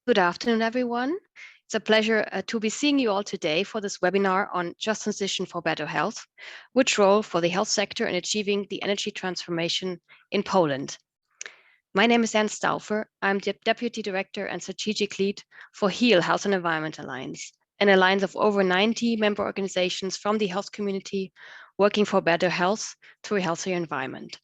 Good afternoon, everyone. It's a pleasure to be seeing you all today for this webinar on Just Transition for Better Health, which role for the health sector in achieving the energy transformation in Poland. My name is Anne Stauffer. I'm the Deputy Director and Strategic Lead for HEAL Health and Environment Alliance, an alliance of over 90 member organizations from the health community working for better health through a healthier environment.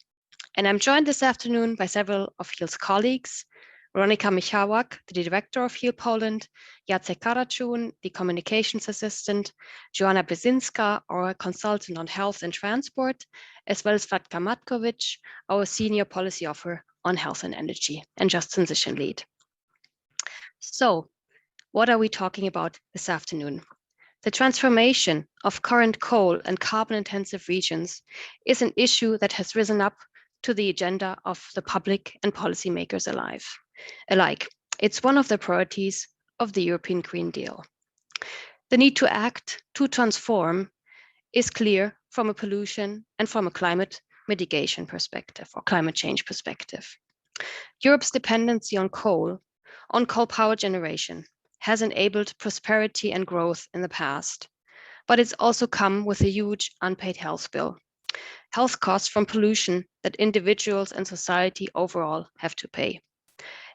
And I'm joined this afternoon by several of HEAL's colleagues, Weronika Michalak, the Director of HEAL Poland, Jacek Karachun, the Communications Assistant, Joanna Brzezinska, our Consultant on Health and Transport, as well as Fatka Matkovic, our Senior Policy Officer on Health and Energy and Just Transition Lead. So, what are we talking about this afternoon? The transformation of current coal and carbon-intensive regions is an issue that has risen up to the agenda of the public and policymakers alike. It's one of the priorities of the European Green Deal. The need to act, to transform, is clear from a pollution and from a climate mitigation perspective or climate change perspective. Europe's dependency on coal power generation, has enabled prosperity and growth in the past, but it's also come with a huge unpaid health bill. Health costs from pollution that individuals and society overall have to pay.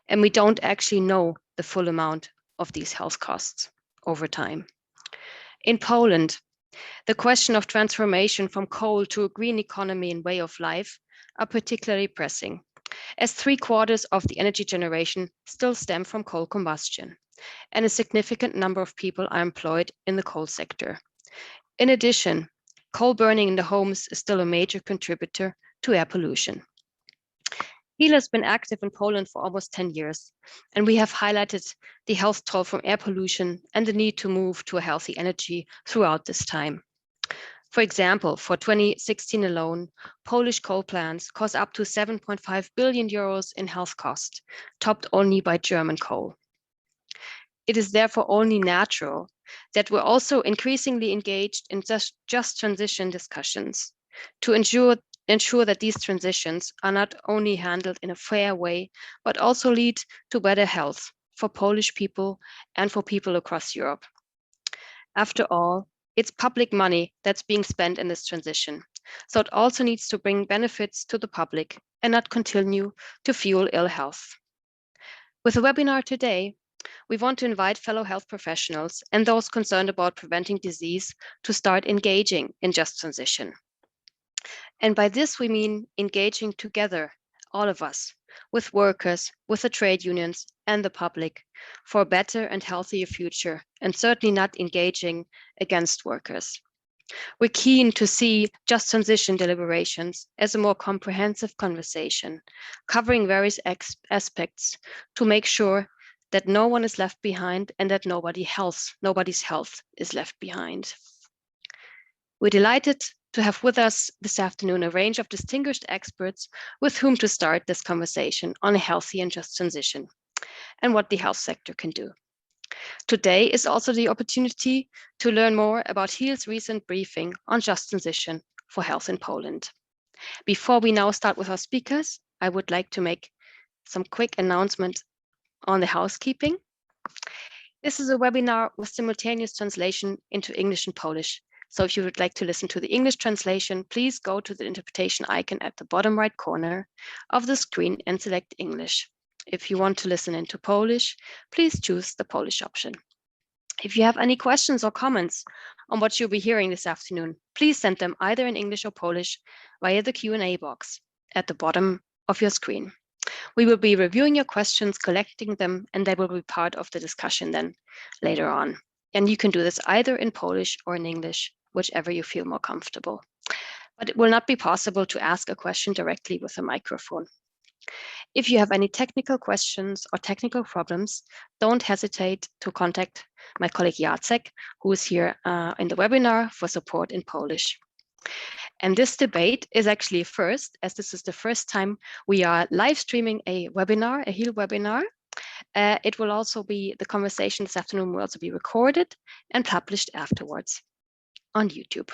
And we don't actually know the full amount of these health costs over time. In Poland, the question of transformation from coal to a green economy and way of life are particularly pressing, as 3/4 of the energy generation still stem from coal combustion, and a significant number of people are employed in the coal sector. In addition, coal burning in the homes is still a major contributor to air pollution. HEAL has been active in Poland for almost 10 years, and we have highlighted the health toll from air pollution and the need to move to a healthy energy throughout this time. For example, for 2016 alone, Polish coal plants cost up to 7.5 billion euros in health cost, topped only by German coal. It is therefore only natural that we're also increasingly engaged in just transition discussions to ensure that these transitions are not only handled in a fair way, but also lead to better health for Polish people and for people across Europe. After all, it's public money that's being spent in this transition, so it also needs to bring benefits to the public and not continue to fuel ill health. With the webinar today, we want to invite fellow health professionals and those concerned about preventing disease to start engaging in just transition. And by this, we mean engaging together, all of us, with workers, with the trade unions and the public for a better and healthier future, and certainly not engaging against workers. We're keen to see just transition deliberations as a more comprehensive conversation, covering various aspects to make sure that no one is left behind and that nobody's health is left behind. We're delighted to have with us this afternoon a range of distinguished experts with whom to start this conversation on a healthy and just transition and what the health sector can do. Today is also the opportunity to learn more about HEAL's recent briefing on just transition for health in Poland. Before we now start with our speakers, I would like to make some quick announcement on the housekeeping. This is a webinar with simultaneous translation into English and Polish. So if you would like to listen to the English translation, please go to the interpretation icon at the bottom right corner of the screen and select English. If you want to listen into Polish, please choose the Polish option. If you have any questions or comments on what you'll be hearing this afternoon, please send them either in English or Polish via the Q&A box at the bottom of your screen. We will be reviewing your questions, collecting them, and they will be part of the discussion then later on. And you can do this either in Polish or in English, whichever you feel more comfortable. But it will not be possible to ask a question directly with a microphone. If you have any technical questions or technical problems, don't hesitate to contact my colleague Jacek, who is here in the webinar for support in Polish. And this debate is actually a first, as this is the first time we are live streaming a webinar, a HEAL webinar. It will also be, the conversation this afternoon will also be recorded and published afterwards on YouTube.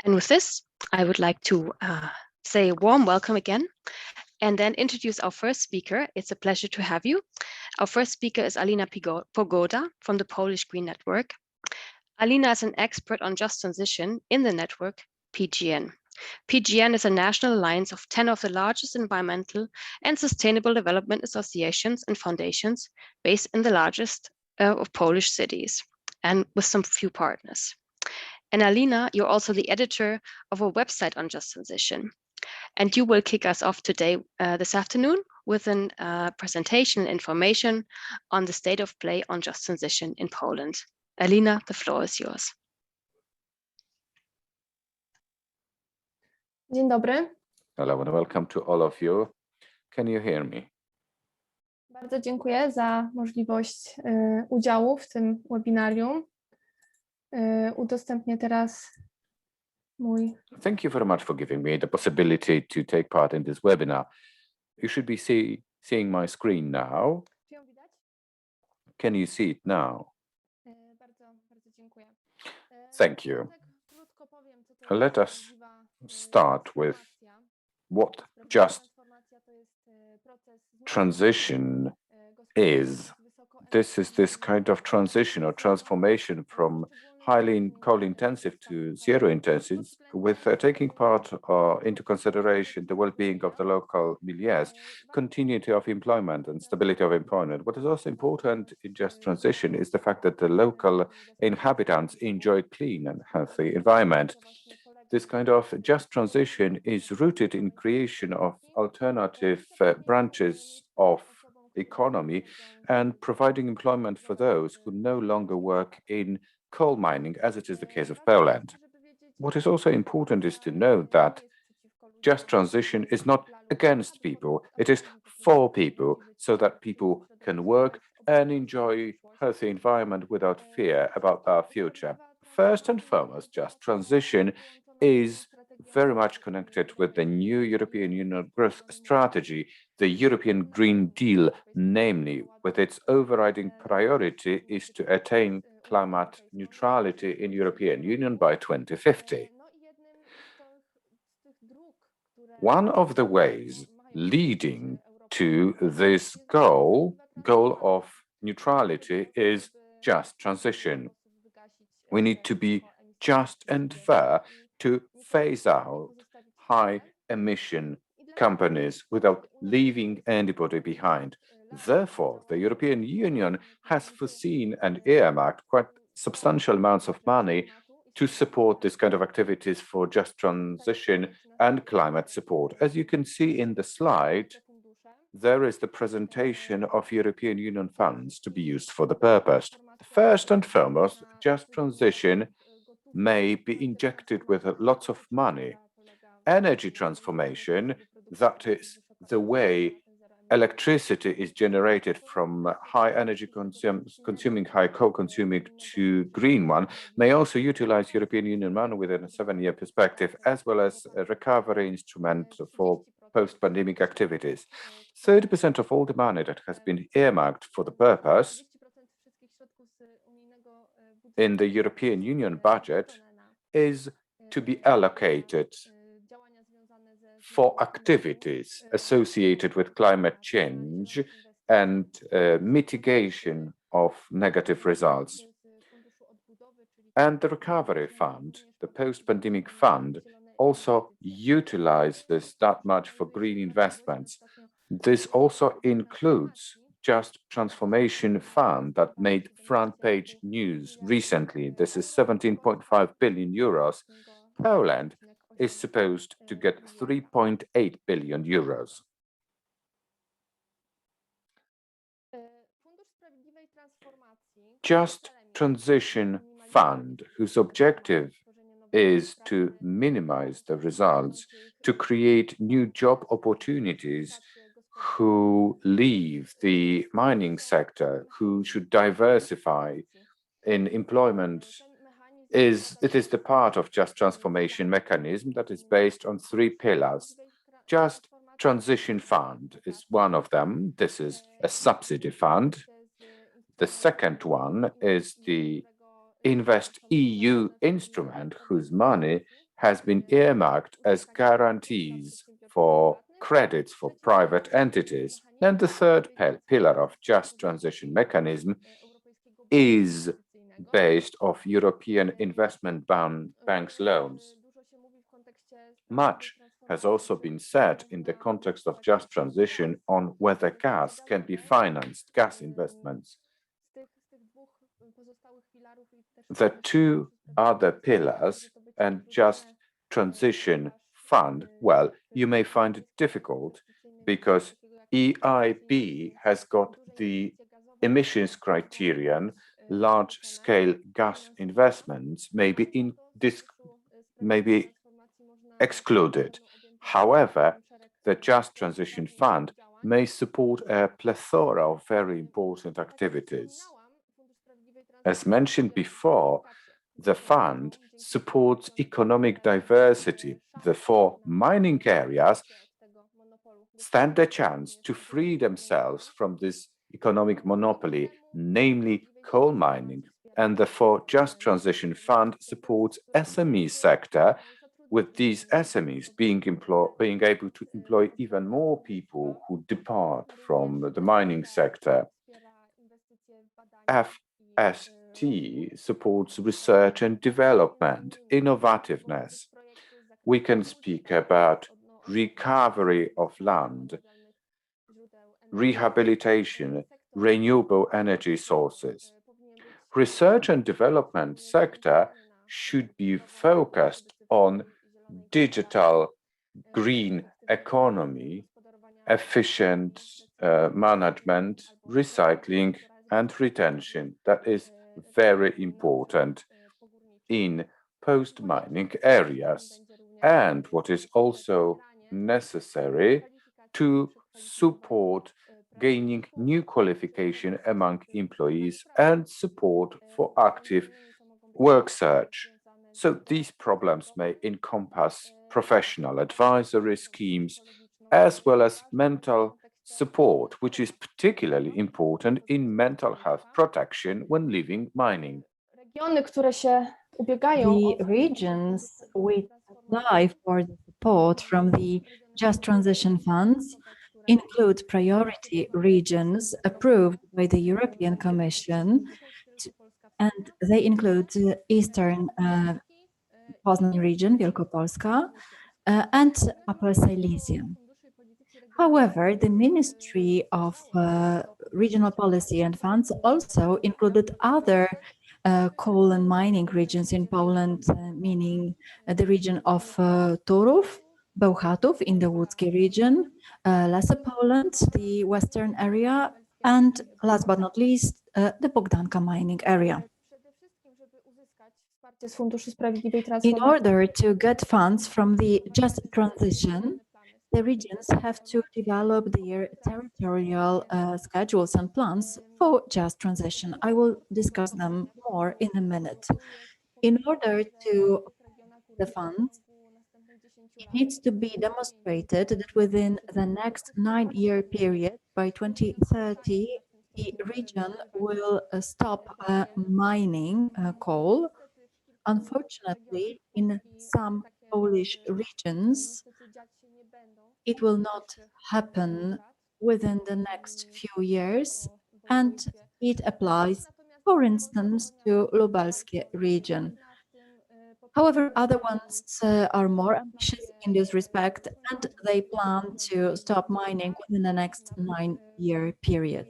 And with this, I would like to say a warm welcome again and then introduce our first speaker. It's a pleasure to have you. Our first speaker is Alina Pogoda from the Polish Green Network. Alina is an expert on just transition in the network PGN. PGN is a national alliance of 10 of the largest environmental and sustainable development associations and foundations based in the largest of Polish cities and with some few partners. And Alina, you're also the editor of a website on just transition. And you will kick us off today, this afternoon, with a presentation and information on the state of play on just transition in Poland. Alina, the floor is yours. Dzień dobry. Hello and welcome to all of you. Can you hear me? Bardzo dziękuję za możliwość udziału w tym webinarium. Udostępnię teraz mój... Thank you very much for giving me the possibility to take part in this webinar. You should be seeing my screen now. Czy ją widać? Can you see it now? Bardzo dziękuję. Thank you. Tak krótko powiem, co to Let jest us prawdziwa start with transformacja. what Prawdziwa just transformacja to jest proces transition is. This is this kind of transition or transformation from highly coal-intensive to zero-intensive, with taking part into consideration the well-being of the local milieus, continuity of employment and stability of employment. What is also important in just transition is the fact that the local inhabitants enjoy clean and healthy environment. This kind of just transition is rooted in creation of alternative branches of economy and providing employment for those who no longer work in coal mining, as it is the case of Poland. What is also important is to know that just transition is not against people, it is for people, so that people can work and enjoy healthy environment without fear about our future. First and foremost, just transition is very much connected with the new European Union growth strategy, the European Green Deal, namely, with its overriding priority is to attain climate neutrality in European Union by 2050. One of the ways leading to this goal of neutrality is just transition. We need to be just and fair to phase out high emission companies without leaving anybody behind. Therefore, the European Union has foreseen and earmarked quite substantial amounts of money to support this kind of activities for just transition and climate support. As you can see in the slide, there is the presentation of European Union funds to be used for the purpose. First and foremost, just transition may be injected with lots of money. Energy transformation, that is the way electricity is generated from high energy consuming, high coal consuming to green one, may also utilize European Union money within a 7-year perspective, as well as a recovery instrument for post-pandemic activities. 30% of all the money that has been earmarked for the purpose in the European Union budget is to be allocated for activities associated with climate change and mitigation of negative results. And the recovery fund, the post-pandemic fund, also utilizes that much for green investments. This also includes just transformation fund that made front page news recently. This is 17.5 billion euros. Poland is supposed to get 3.8 billion euros. Just Transition Fund, whose objective is to minimize the results, to create new job opportunities, who leave the mining sector, who should diversify in employment, it is the part of just transformation mechanism that is based on 3 pillars. Just Transition Fund is one of them. This is a subsidy fund. The second one is the Invest EU instrument, whose money has been earmarked as guarantees for credits for private entities. And the third pillar of just transition mechanism is based off European Investment Bank's loans. Much has also been said in the context of just transition on whether gas can be financed, gas investments. The two other pillars and just transition fund, well, you may find it difficult because EIB has got the emissions criterion, large-scale gas investments may be excluded. However, the Just Transition Fund may support a plethora of very important activities. As mentioned before, the fund supports economic diversity. The 4 mining areas stand a chance to free themselves from this economic monopoly, namely coal mining. And the 4 Just Transition Fund supports SME sector, with these SMEs being able to employ even more people who depart from the mining sector. FST supports research and development, innovativeness. We can speak about recovery of land, rehabilitation, renewable energy sources. Research and development sector should be focused on digital green economy, efficient management, recycling, and retention. That is very important in post-mining areas. And what is also necessary to support gaining new qualification among employees and support for active work search. So these problems may encompass professional advisory schemes as well as mental support, which is particularly important in mental health protection when leaving mining. The regions which apply for the support from the Just Transition Funds include priority regions approved by the European Commission, and they include Eastern Poznań region, Wielkopolska, and Upper Silesia. However, the Ministry of Regional Policy and Funds also included other coal and mining regions in Poland, meaning the region of Turów, Bełchatów in the Łódzkie region, Lesser Poland, the western area, and last but not least, the Bogdanka mining area. In order to get funds from the Just Transition, the regions have to develop their territorial schedules and plans for Just Transition. I will discuss them more in a minute. In order to the funds, it needs to be demonstrated that within the next 9-year period, by 2030, the region will stop mining coal. Unfortunately, in some Polish regions, it will not happen within the next few years, and it applies, for instance, to Lubelskie region. However, other ones are more ambitious in this respect, and they plan to stop mining within the next 9-year period.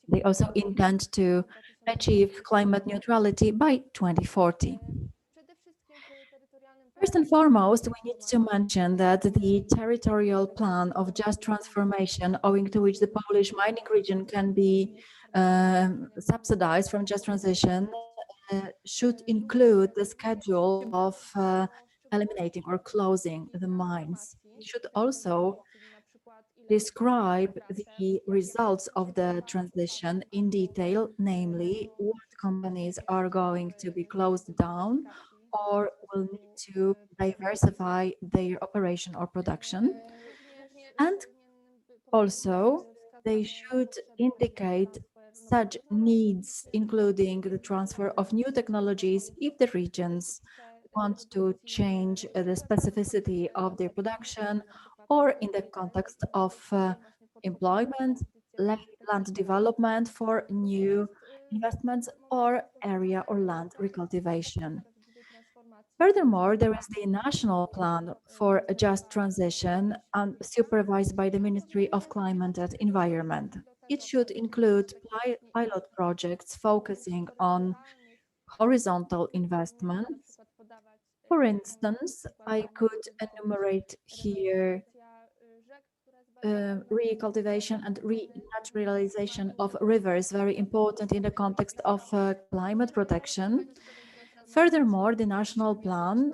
They also intend to achieve climate neutrality by 2040. First and foremost, we need to mention that the territorial plan of just transformation, owing to which the Polish mining region can be subsidized from just transition, should include the schedule of eliminating or closing the mines. It should also describe the results of the transition in detail, namely what companies are going to be closed down or will need to diversify their operation or production. And also, they should indicate such needs, including the transfer of new technologies if the regions want to change the specificity of their production or in the context of employment, land development for new investments, or area or land recultivation. Furthermore, there is the national plan for a just transition and supervised by the Ministry of Climate and Environment. It should include pilot projects focusing on horizontal investments. For instance, I could enumerate here recultivation and renaturalization of rivers, very important in the context of climate protection. Furthermore, the national plan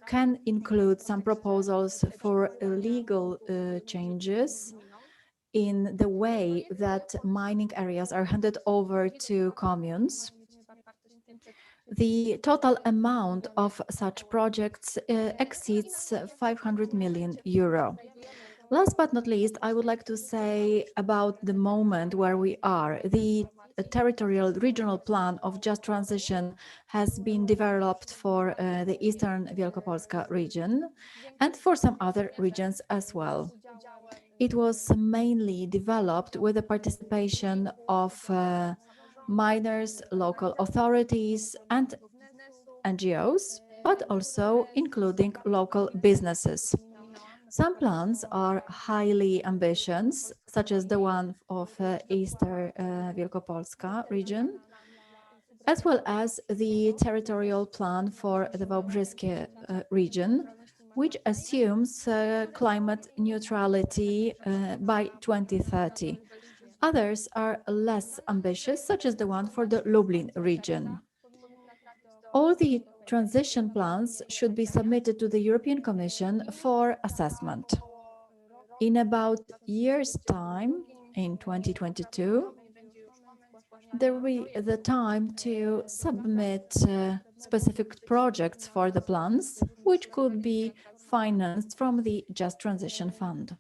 can include some proposals for legal changes in the way that mining areas are handed over to communes. The total amount of such projects exceeds 500 million euro. Last but not least, I would like to say about the moment where we are. The territorial regional plan of just transition has been developed for the Eastern Wielkopolska region and for some other regions as well. It was mainly developed with the participation of miners, local authorities, and NGOs, but also including local businesses. Some plans are highly ambitious, such as the one of Eastern Wielkopolska region, as well as the territorial plan for the Voivodeship region, which assumes climate neutrality by 2030. Others are less ambitious, such as the one for the Lublin region. All the transition plans should be submitted to the European Commission for assessment. In about a year's time, in 2022, there will be the time to submit specific projects for the plans, which could be financed from the Just Transition Fund.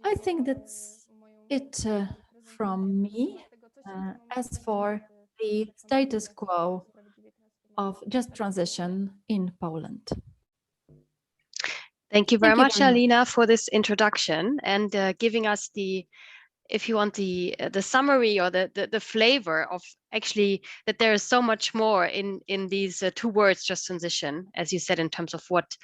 I think that's it from me. As for the status quo of Just Transition in Poland. Thank you very much, Alina, for this introduction and giving us the, if you want, the summary or the flavor of actually that there is so much more in these two words, just transition, as you said, in terms of what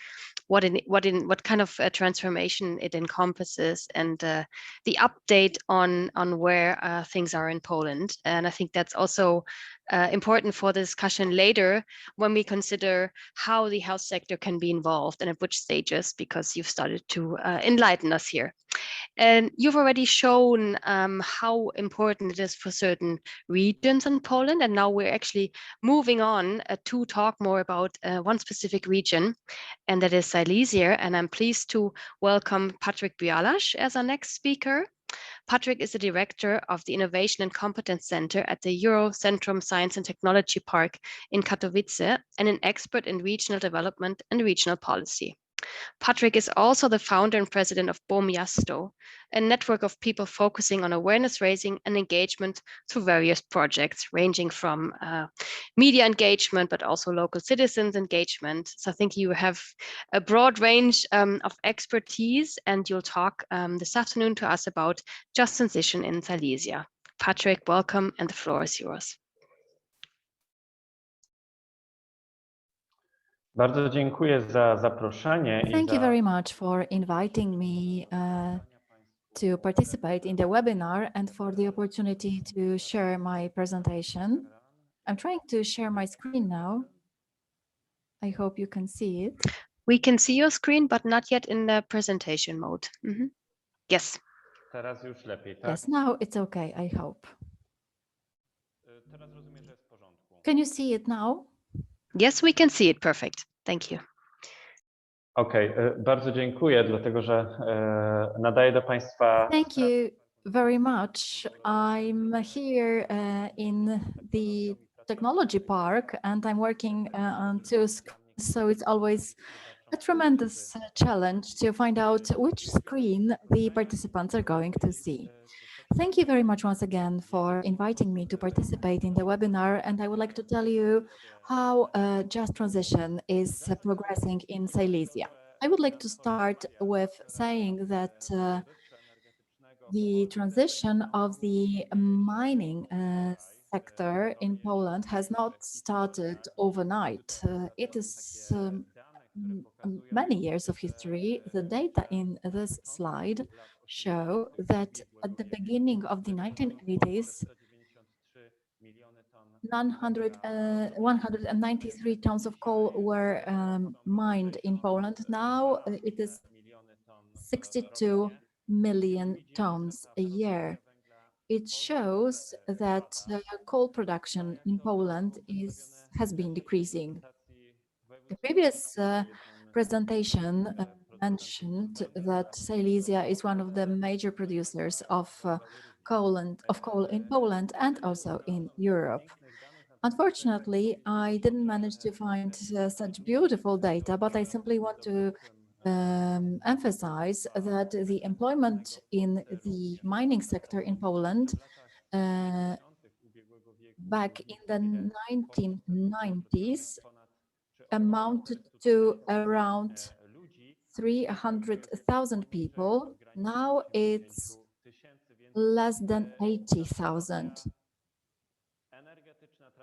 kind of transformation it encompasses, and the update on where things are in Poland. And I think that's also important for the discussion later when we consider how the health sector can be involved and at which stages, because you've started to enlighten us here. And you've already shown how important it is for certain regions in Poland. And now we're actually moving on to talk more about one specific region, and that is Silesia. And I'm pleased to welcome Patryk Białas as our next speaker. Patryk is the director of the Innovation and Competence Center at the Eurocentrum Science and Technology Park in Katowice and an expert in regional development and regional policy. Patryk is also the founder and president of Bomiasto, a network of people focusing on awareness raising and engagement through various projects, ranging from media engagement, but also local citizens engagement. So I think you have a broad range of expertise, and you'll talk this afternoon to us about just transition in Silesia. Patryk, welcome, and the floor is yours. Bardzo dziękuję za zaproszenie. Thank you very much for inviting me to participate in the webinar and for the opportunity to share my presentation. I'm trying to share my screen now. I hope you can see it. We can see your screen, but not yet in the presentation mode. Mm-hmm. Yes. Teraz już lepiej, tak? Yes, now it's okay, I hope. Teraz rozumiem, że jest w porządku. Can you see it now? Yes, we can see it. Perfect. Thank you. Okej, bardzo dziękuję, dlatego że nadaję do Państwa. Thank you very much. I'm here in the technology park and I'm working on two screens, so it's always a tremendous challenge to find out which screen the participants are going to see. Thank you very much once again for inviting me to participate in the webinar, and I would like to tell you how just transition is progressing in Silesia. I would like to start with saying that the transition of the mining sector in Poland has not started overnight. It is many years of history. The data in this slide show that at the beginning of the 1980s, 193 tons of coal were mined in Poland. Now it is 62 million tons a year. It shows that coal production in Poland has been decreasing. The previous presentation mentioned that Silesia is one of the major producers of coal in Poland and also in Europe. Unfortunately, I didn't manage to find such beautiful data, but I simply want to emphasize that the employment in the mining sector in Poland back in the 1990s amounted to around 300,000 people. Now it's less than 80,000.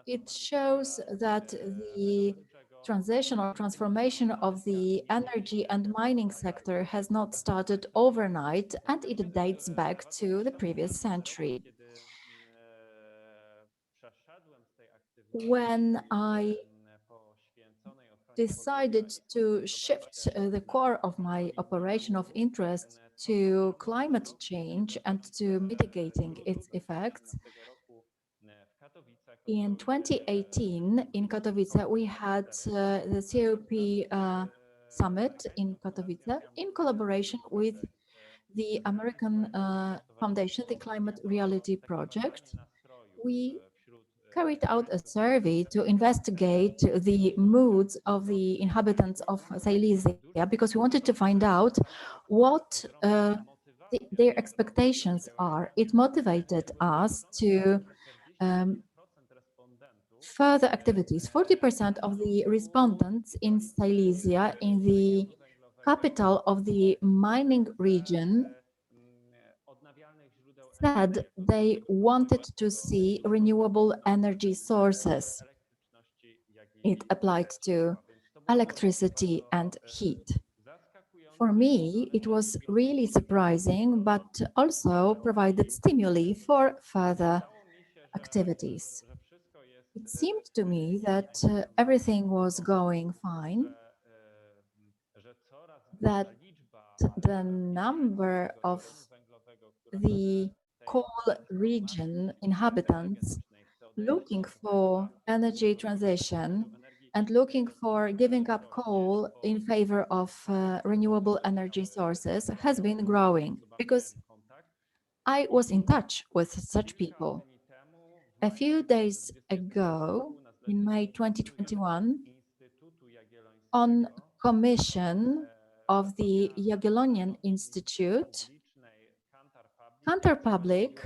It shows that the transition or transformation of the energy and mining sector has not started overnight, and it dates back to the previous century. When I decided to shift the core of my operation of interest to climate change and to mitigating its effects, in 2018 in Katowice, we had the COP summit in Katowice in collaboration with the American Foundation, the Climate Reality Project. We carried out a survey to investigate the moods of the inhabitants of Silesia because we wanted to find out what their expectations are. It motivated us to further activities. 40% of the respondents in Silesia, in the capital of the mining region, said they wanted to see renewable energy sources. It applied to electricity and heat. For me, it was really surprising, but also provided stimuli for further activities. It seemed to me that everything was going fine, that the number of the coal region inhabitants looking for energy transition and looking for giving up coal in favor of renewable energy sources has been growing, because I was in touch with such people. A few days ago, in May 2021, on commission of the Jagiellonian Institute, Kantar Public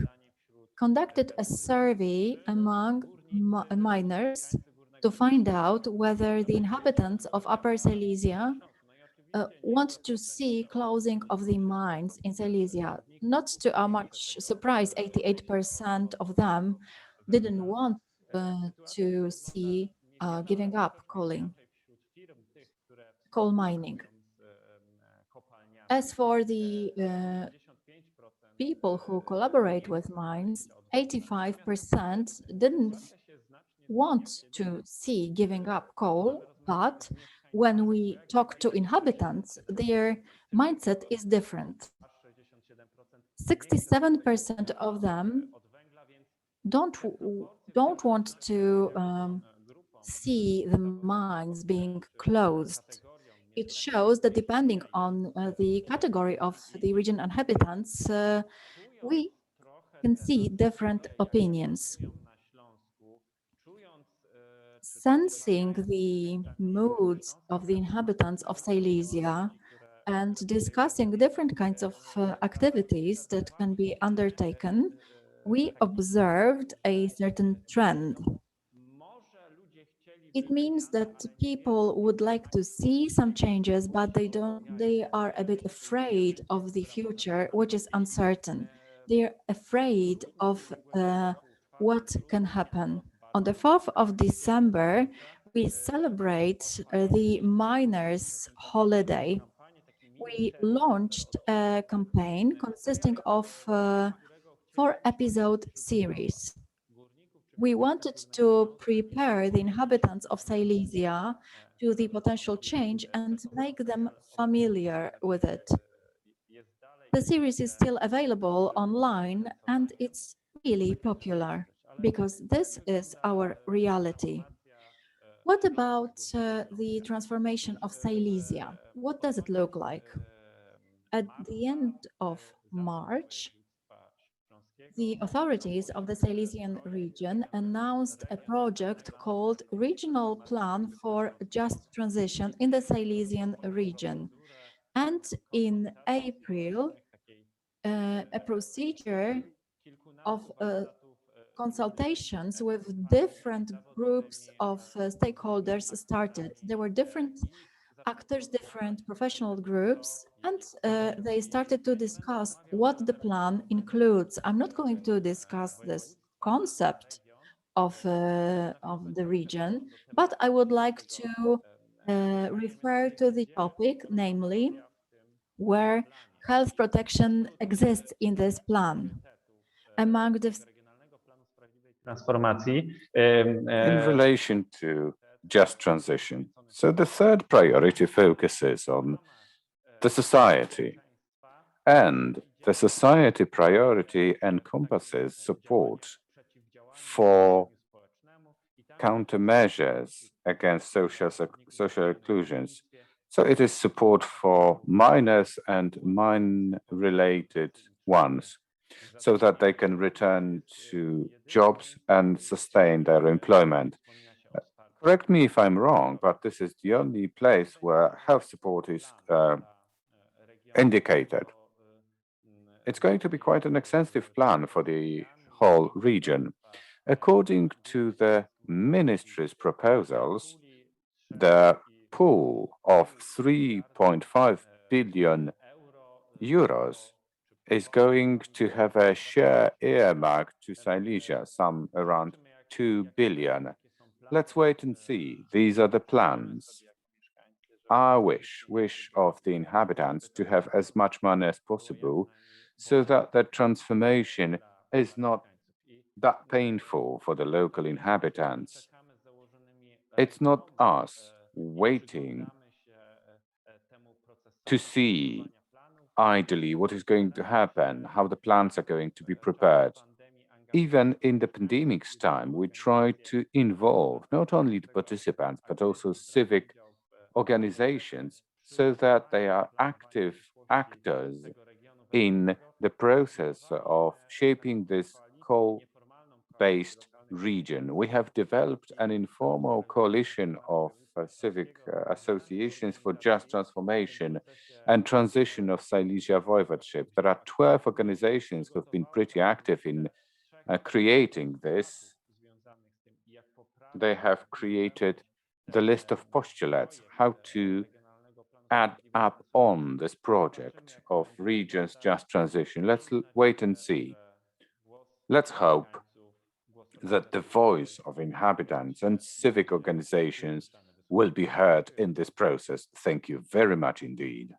conducted a survey among miners to find out whether the inhabitants of Upper Silesia want to see closing of the mines in Silesia. Not to our much surprise, 88% of them didn't want to see giving up coal mining. As for the people who collaborate with mines, 85% didn't want to see giving up coal, but when we talk to inhabitants, their mindset is different. 67% of them don't want to see the mines being closed. It shows that depending on the category of the region inhabitants, we can see different opinions. Sensing the moods of the inhabitants of Silesia and discussing different kinds of activities that can be undertaken, we observed a certain trend. It means that people would like to see some changes, but they are a bit afraid of the future, which is uncertain. They're afraid of what can happen. On the 4th of December, we celebrate the miners' holiday. We launched a campaign consisting of 4-episode series. We wanted to prepare the inhabitants of Silesia to the potential change and make them familiar with it. The series is still available online and it's really popular because this is our reality. What about the transformation of Silesia? What does it look like? At the end of March, the authorities of the Silesian region announced a project called Regional Plan for Just Transition in the Silesian region. And in April, a procedure of consultations with different groups of stakeholders started. There were different actors, different professional groups, and they started to discuss what the plan includes. I'm not going to discuss this concept of the region, but I would like to refer to the topic, namely, where health protection exists in this plan. Among the transformacji. In relation to just transition, so the third priority focuses on the society, and the society priority encompasses support for countermeasures against social exclusions. So it is support for minors and mine-related ones, so that they can return to jobs and sustain their employment. Correct me if I'm wrong, but this is the only place where health support is indicated. It's going to be quite an extensive plan for the whole region. According to the ministry's proposals, the pool of 3.5 billion euros is going to have a share earmarked to Silesia, some around 2 billion. Let's wait and see. These are the plans. Our wish of the inhabitants to have as much money as possible so that the transformation is not that painful for the local inhabitants. It's not us waiting to see idly what is going to happen, how the plans are going to be prepared. Even in the pandemic's time, we try to involve not only the participants, but also civic organizations so that they are active actors in the process of shaping this coal-based region. We have developed an informal coalition of civic associations for just transformation and transition of Silesia Voivodeship. There are 12 organizations who have been pretty active in creating this. They have created the list of postulates, how to add up on this project of regions just transition. Let's wait and see. Let's hope that the voice of inhabitants and civic organizations will be heard in this process. Thank you very much indeed.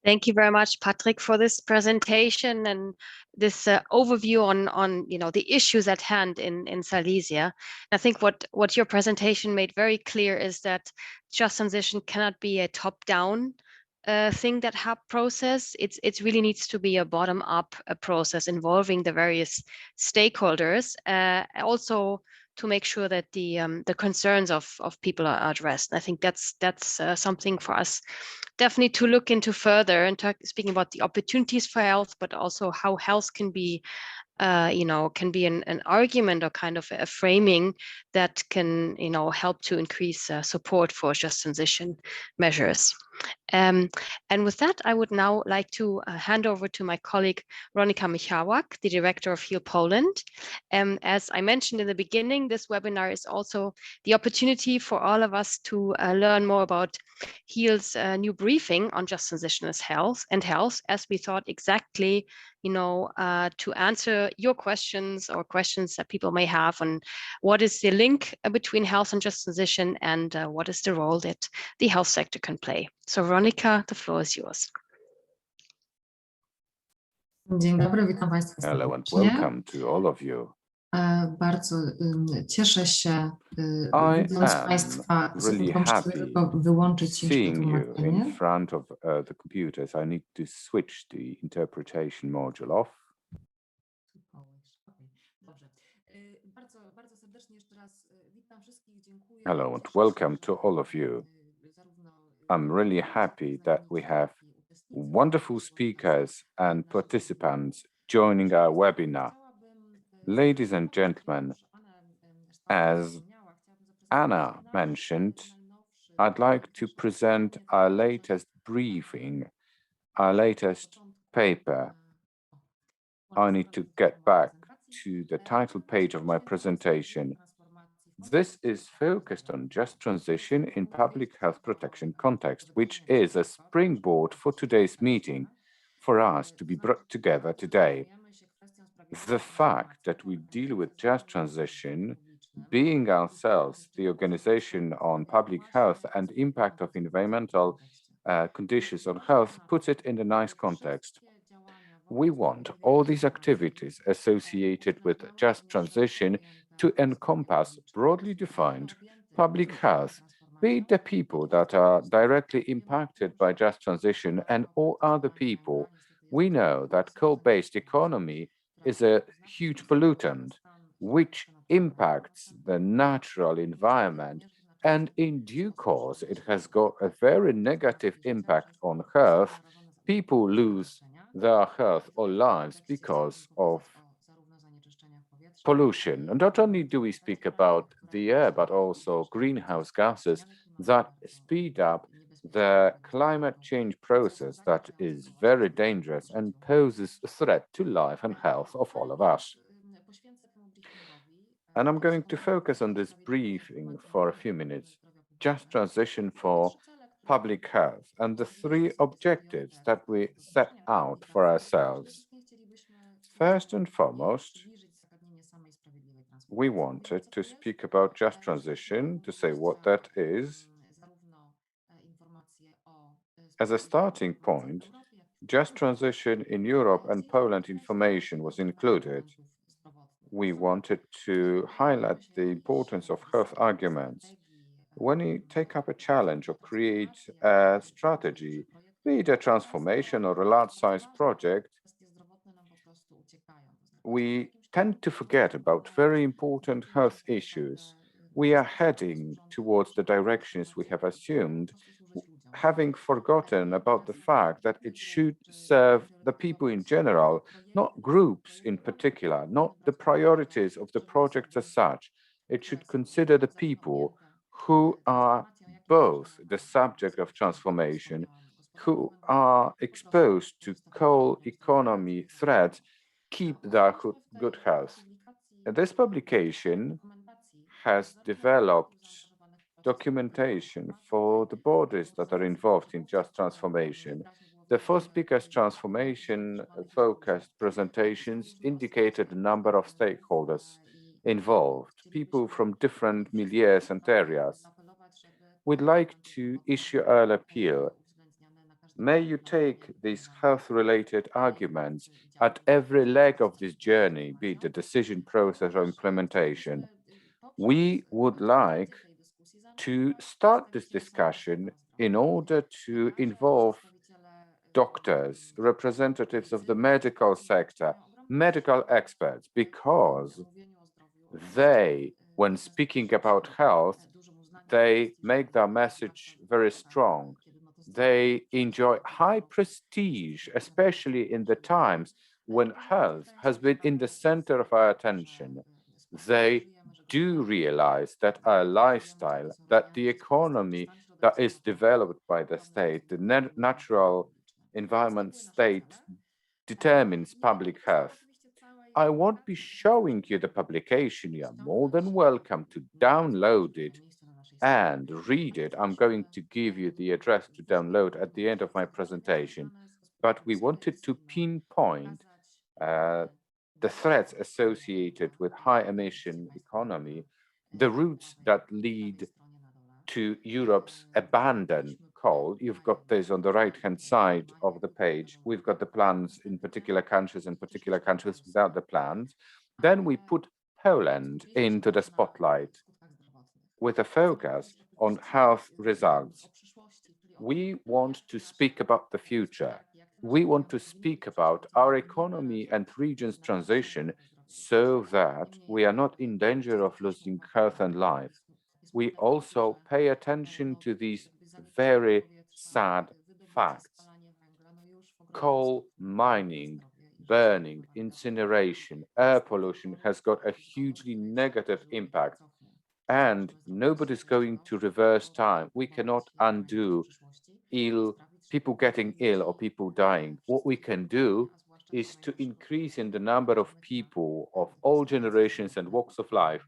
Thank you very much, Patryk, for this presentation and this overview on the issues at hand in Silesia. I think what your presentation made very clear is that just transition cannot be a top-down thing, that hub process. It really needs to be a bottom-up process involving the various stakeholders, also to make sure that the concerns of people are addressed. I think that's something for us definitely to look into further and speaking about the opportunities for health, but also how health can be can be an argument or kind of a framing that can, help to increase support for just transition measures. And with that, I would now like to hand over to my colleague, Weronika Michalak, the director of HEAL Poland. As I mentioned in the beginning, this webinar is also the opportunity for all of us to learn more about HEAL's new briefing on just transition as health, as we thought exactly, to answer your questions or questions that people may have on what is the link between health and just transition, and what is the role that the health sector can play. So Weronika, the floor is yours. Dzień dobry, witam Państwa Hello and serdecznie. welcome to all of you. Bardzo cieszę się, I widząc am Państwa. really Sekundkę, muszę happy sobie tylko wyłączyć jeszcze seeing you in tłumaczenie. front of the computers. I need to switch the interpretation module off. Dobrze. Bardzo serdecznie jeszcze raz witam wszystkich, dziękuję. Hello and welcome to all of you. I'm really happy that we have wonderful speakers and participants joining our webinar. Ladies and gentlemen, as Anna mentioned, I'd like to present our latest briefing, our latest paper. I need to get back to the title page of my presentation. This is focused on just transition in public health protection context, which is a springboard for today's meeting for us to be brought together today. The fact that we deal with just transition, being ourselves the organization on public health and impact of environmental conditions on health, puts it in a nice context. We want all these activities associated with just transition to encompass broadly defined public health, be it the people that are directly impacted by just transition and all other people. We know that coal-based economy is a huge pollutant, which impacts the natural environment, and in due course, it has got a very negative impact on health. People lose their health or lives because of pollution. And not only do we speak about the air, but also greenhouse gases that speed up the climate change process that is very dangerous and poses a threat to life and health of all of us. And I'm going to focus on this briefing for a few minutes, just transition for public health, and the three objectives that we set out for ourselves. First and foremost, we wanted to speak about just transition, to say what that is. As a starting point, just transition in Europe and Poland information was included. We wanted to highlight the importance of health arguments. When you take up a challenge or create a strategy, be it a transformation or a large-size project, we tend to forget about very important health issues. We are heading towards the directions we have assumed, having forgotten about the fact that it should serve the people in general, not groups in particular, not the priorities of the project as such. It should consider the people who are both the subject of transformation, who are exposed to coal economy threats, keep their good health. And this publication has developed documentation for the bodies that are involved in just transformation. The four speakers' transformation-focused presentations indicated a number of stakeholders involved, people from different milieus and areas. We'd like to issue an appeal. May you take these health-related arguments at every leg of this journey, be it the decision process or implementation. We would like to start this discussion in order to involve doctors, representatives of the medical sector, medical experts, because they, when speaking about health, they make their message very strong. They enjoy high prestige, especially in the times when health has been in the center of our attention, they do realize that our lifestyle, that the economy that is developed by the state, the natural environment state determines public health. I won't be showing you the publication. You are more than welcome to download it and read it. I'm going to give you the address to download at the end of my presentation. But we wanted to pinpoint the threats associated with high emission economy, the routes that lead to Europe's abandon coal. You've got this on the right-hand side of the page. We've got the plans in particular countries and particular countries without the plans. Then we put Poland into the spotlight with a focus on health results. We want to speak about the future. We want to speak about our economy and region's transition so that we are not in danger of losing health and life. We also pay attention to these very sad facts. Coal mining, burning, incineration, air pollution has got a hugely negative impact, and nobody's going to reverse time. We cannot undo people getting ill or people dying. What we can do is to increase in the number of people of all generations and walks of life,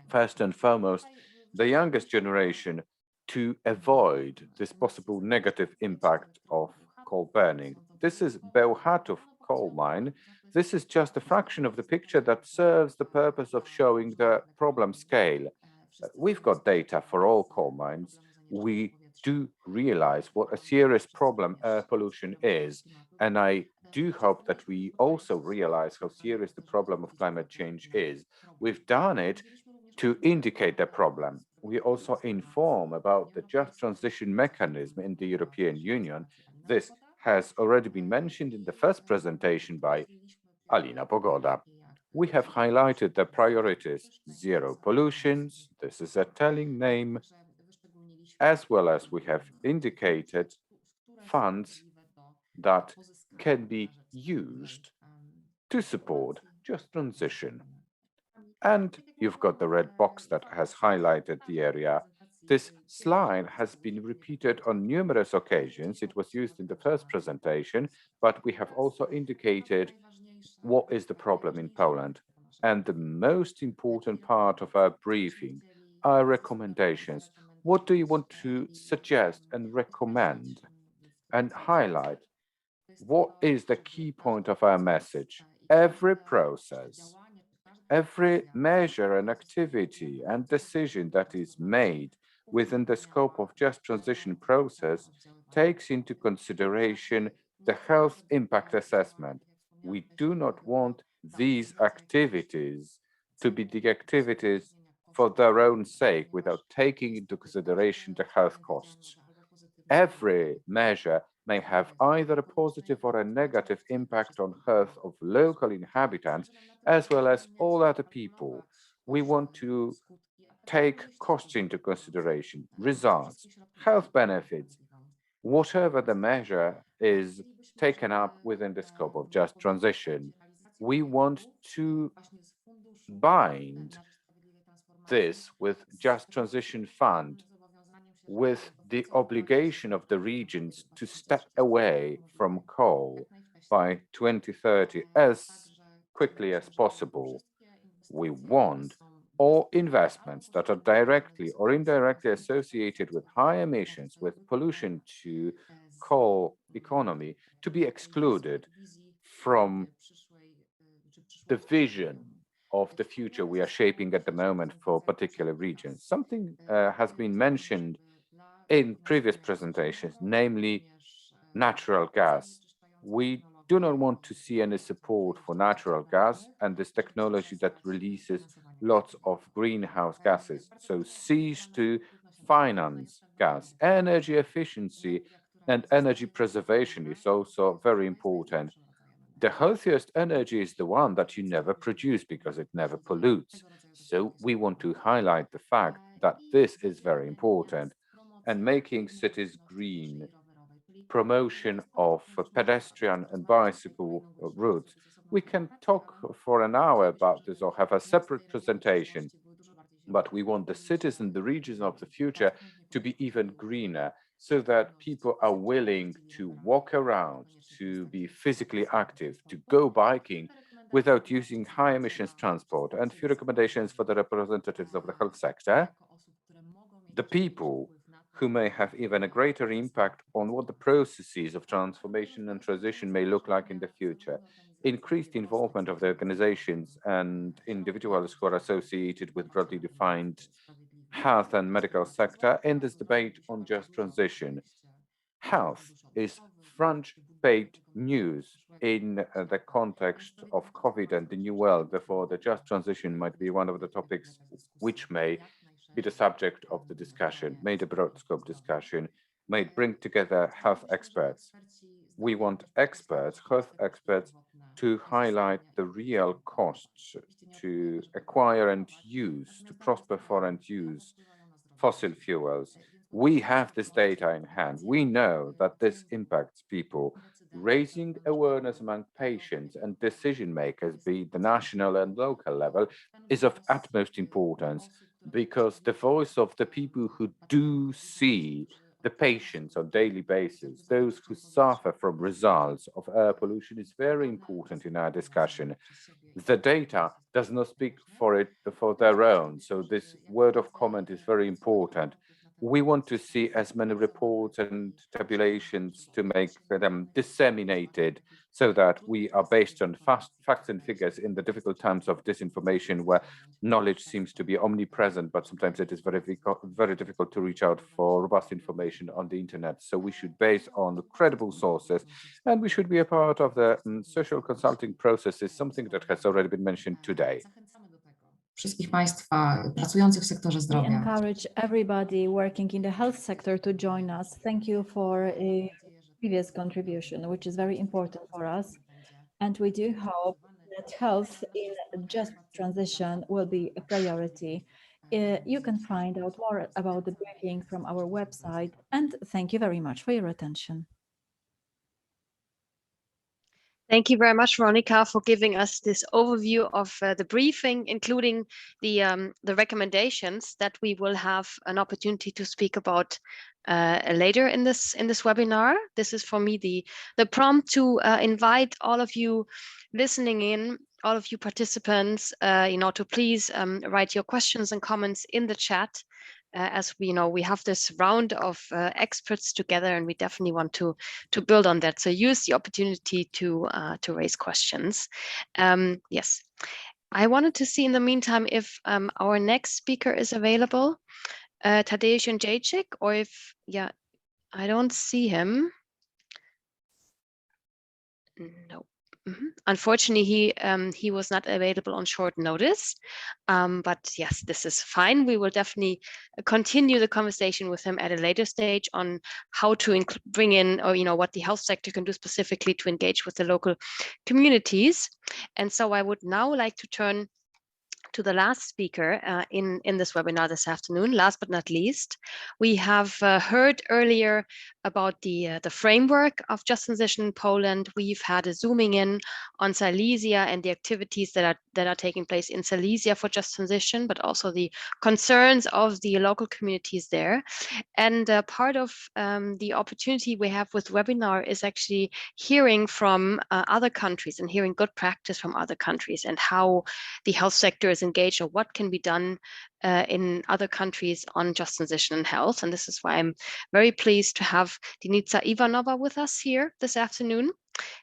first and foremost, the youngest generation, to avoid this possible negative impact of coal burning. This is Bełchatów coal mine. This is just a fraction of the picture that serves the purpose of showing the problem scale. We've got data for all coal mines. We do realize what a serious problem air pollution is, and I do hope that we also realize how serious the problem of climate change is. We've done it to indicate the problem. We also inform about the just transition mechanism in the European Union. This has already been mentioned in the first presentation by Alina Pogoda. We have highlighted the priorities: zero pollutions, this is a telling name, as well as we have indicated funds that can be used to support just transition. And you've got the red box that has highlighted the area. This slide has been repeated on numerous occasions. It was used in the first presentation, but we have also indicated what is the problem in Poland. And the most important part of our briefing, our recommendations. What do you want to suggest and recommend and highlight? What is the key point of our message? Every process, every measure and activity and decision that is made within the scope of just transition process takes into consideration the health impact assessment. We do not want these activities to be the activities for their own sake without taking into consideration the health costs. Every measure may have either a positive or a negative impact on health of local inhabitants, as well as all other people. We want to take costs into consideration, results, health benefits, whatever the measure is taken up within the scope of just transition. We want to bind this with just transition fund, with the obligation of the regions to step away from coal by 2030 as quickly as possible. We want all investments that are directly or indirectly associated with high emissions, with pollution to coal economy, to be excluded from the vision of the future we are shaping at the moment for particular regions. Something has been mentioned in previous presentations, namely natural gas. We do not want to see any support for natural gas and this technology that releases lots of greenhouse gases. So cease to finance gas. Energy efficiency and energy preservation is also very important. The healthiest energy is the one that you never produce because it never pollutes. So we want to highlight the fact that this is very important, and making cities green, promotion of pedestrian and bicycle routes. We can talk for an hour about this or have a separate presentation, but we want the cities and the regions of the future to be even greener, so that people are willing to walk around, to be physically active, to go biking without using high emissions transport. And a few recommendations for the representatives of the health sector, the people who may have even a greater impact on what the processes of transformation and transition may look like in the future. Increased involvement of the organizations and individuals who are associated with broadly defined health and medical sector in this debate on just transition. Health is front-page news in the context of COVID and the new world. Therefore, the just transition might be one of the topics which may be the subject of the discussion, made a broad scope discussion, may bring together health experts. We want experts, health experts, to highlight the real costs to acquire and use, to prosper for and use fossil fuels. We have this data in hand. We know that this impacts people. Raising awareness among patients and decision makers, be it the national and local level, is of utmost importance, because the voice of the people who do see the patients on a daily basis, those who suffer from results of air pollution, is very important in our discussion. The data does not speak for their own, so this word of comment is very important. We want to see as many reports and tabulations to make them disseminated, so that we are based on facts and figures in the difficult times of disinformation, where knowledge seems to be omnipresent, but sometimes it is very difficult to reach out for robust information on the internet. So we should base on credible sources, and we should be a part of the social consulting process, is something that has already been mentioned today. Wszystkich Państwa pracujących w sektorze We zdrowia. encourage everybody working in the health sector to join us. Thank you for a previous contribution, which is very important for us. And we do hope that health in just transition will be a priority. You can find out more about the briefing from our website. And thank you very much for your attention. Thank you very much, Veronika, for giving us this overview of the briefing, including the recommendations that we will have an opportunity to speak about later in this webinar. This is for me the prompt to invite all of you listening in, all of you participants, to please write your questions and comments in the chat. As we know, we have this round of experts together, and we definitely want to build on that. So use the opportunity to raise questions. Yes, I wanted to see in the meantime if our next speaker is available, Tadeusz Jędrzejczyk, or if, yeah, I don't see him. No. Unfortunately, he was not available on short notice, but yes, this is fine. We will definitely continue the conversation with him at a later stage on how to bring in, or what the health sector can do specifically to engage with the local communities. And so I would now like to turn to the last speaker in this webinar this afternoon. Last but not least, we have heard earlier about the framework of just transition in Poland. We've had a zooming in on Silesia and the activities that are taking place in Silesia for just transition, but also the concerns of the local communities there. And part of the opportunity we have with webinar is actually hearing from other countries and hearing good practice from other countries, and how the health sector is engaged, or what can be done in other countries on just transition and health. And this is why I'm very pleased to have Denitsa Ivanova with us here this afternoon.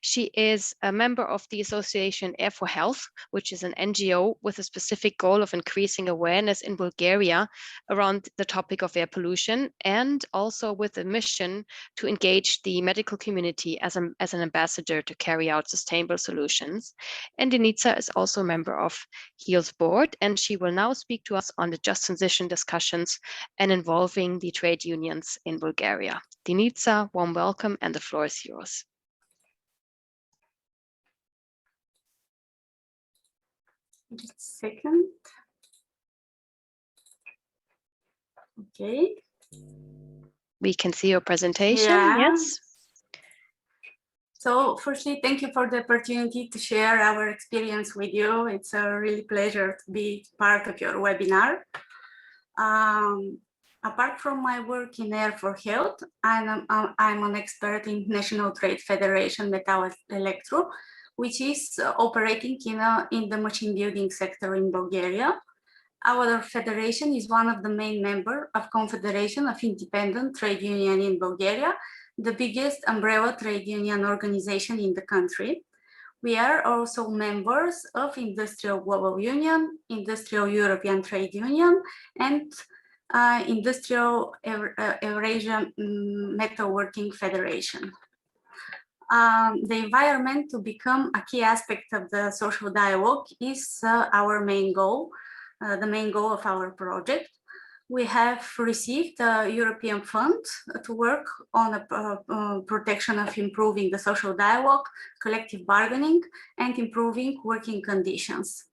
She is a member of the association Air for Health, which is an NGO with a specific goal of increasing awareness in Bulgaria around the topic of air pollution, and also with a mission to engage the medical community as an ambassador to carry out sustainable solutions. And Denitsa is also a member of HEAL's board, and she will now speak to us on the just transition discussions and involving the trade unions in Bulgaria. Denitsa, warm welcome, and the floor is yours. Just a second. Okay. We can see your presentation, Yeah. yes. So firstly, thank you for the opportunity to share our experience with you. It's a really pleasure to be part of your webinar. Apart from my work in Air for Health, I'm an expert in National Trade Federation Metal Electro, which is operating in the machine building sector in Bulgaria. Our federation is one of the main members of Confederation of Independent Trade Union in Bulgaria, the biggest umbrella trade union organization in the country. We are also members of Industrial Global Union, Industrial European Trade Union, and Industrial Eurasian Metalworking Federation. The environment to become a key aspect of the social dialogue is our main goal, the main goal of our project. We have received a European fund to work on the protection of improving the social dialogue, collective bargaining, and improving working conditions.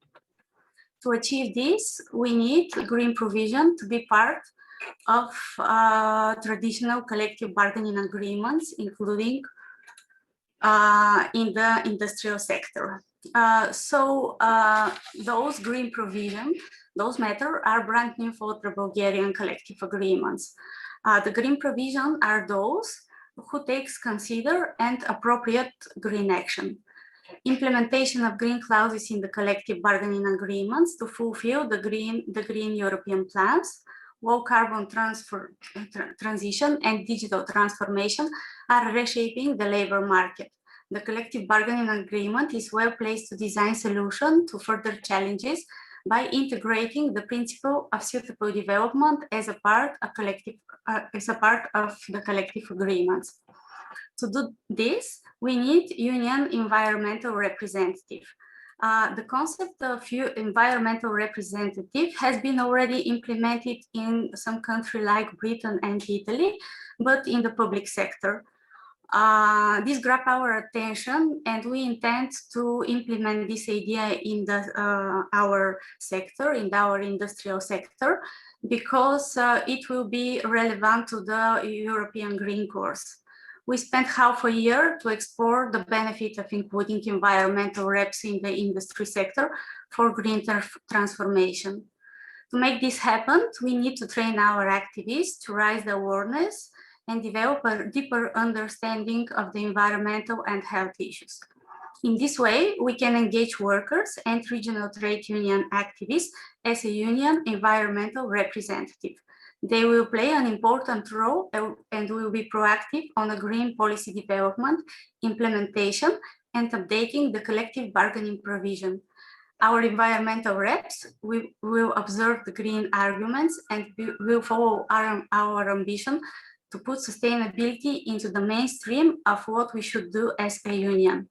To achieve this, we need green provision to be part of traditional collective bargaining agreements, including in the industrial sector. Those green provisions, those matters are brand new for the Bulgarian collective agreements. The green provisions are those who consider and appropriate green action. Implementation of green clauses in the collective bargaining agreements to fulfill the green European plans, low carbon transition and digital transformation are reshaping the labor market. The collective bargaining agreement is well placed to design solutions to further challenges by integrating the principle of suitable development as a part of the collective agreements. To do this, we need union environmental representative. The concept of environmental representative has been already implemented in some countries like Britain and Italy, but in the public sector. This grabbed our attention, and we intend to implement this idea in our sector, in our industrial sector, because it will be relevant to the European Green Course. We spent half a year to explore the benefit of including environmental reps in the industry sector for green transformation. To make this happen, we need to train our activists to raise the awareness and develop a deeper understanding of the environmental and health issues. In this way, we can engage workers and regional trade union activists as a union environmental representative. They will play an important role and will be proactive on the green policy development, implementation, and updating the collective bargaining provision. Our environmental reps will observe the green arguments and will follow our ambition to put sustainability into the mainstream of what we should do as a union.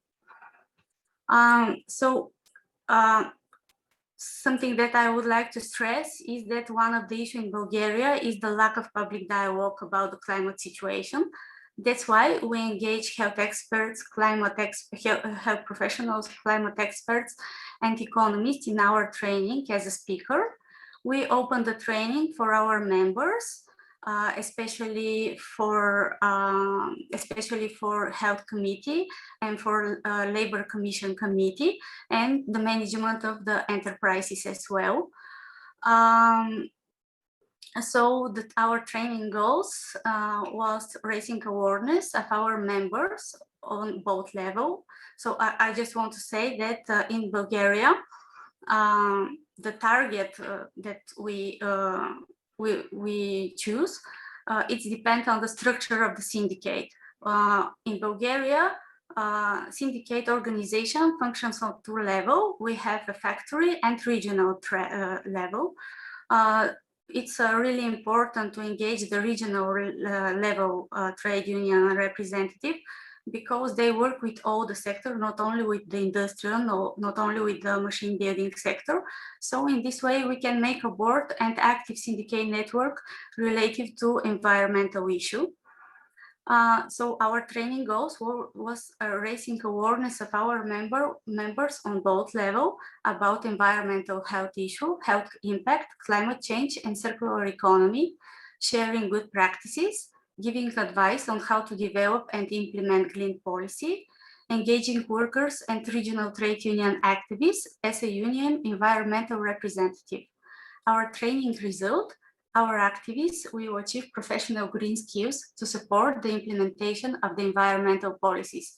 Something that I would like to stress is that one of the issues in Bulgaria is the lack of public dialogue about the climate situation. That's why we engage health experts, health professionals, climate experts, and economists in our training as a speaker. We open the training for our members, especially for health committee and for labor commission committee and the management of the enterprises as well. Our training goals was raising awareness of our members on both levels. So I just want to say that in Bulgaria, the target that we choose, it depends on the structure of the syndicate. In Bulgaria, syndicate organization functions on two levels. We have a factory and regional level. It's really important to engage the regional level trade union representative, because they work with all the sector, not only with the industrial, not only with the machine building sector. So in this way, we can make a broad and active syndicate network related to environmental issue. So our training goals was raising awareness of our members on both levels about environmental health issue, health impact, climate change, and circular economy, sharing good practices, giving advice on how to develop and implement green policy, engaging workers and regional trade union activists as a union environmental representative. Our training result, our activists will achieve professional green skills to support the implementation of the environmental policies.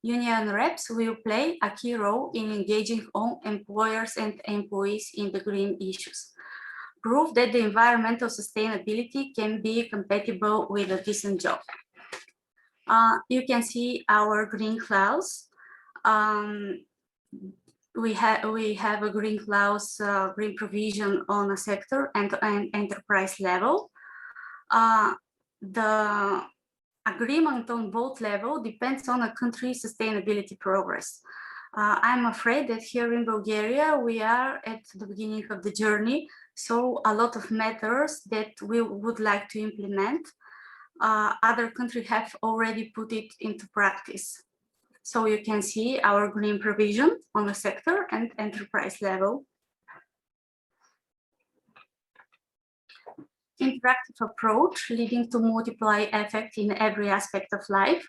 Union reps will play a key role in engaging all employers and employees in the green issues. Prove that the environmental sustainability can be compatible with a decent job. You can see our green clause. We have a green clause, green provision on a sector and an enterprise level. The agreement on both levels depends on a country's sustainability progress. I'm afraid that here in Bulgaria, we are at the beginning of the journey, so a lot of matters that we would like to implement, other countries have already put it into practice. So you can see our green provision on the sector and enterprise level. Interactive approach leading to multiply effect in every aspect of life,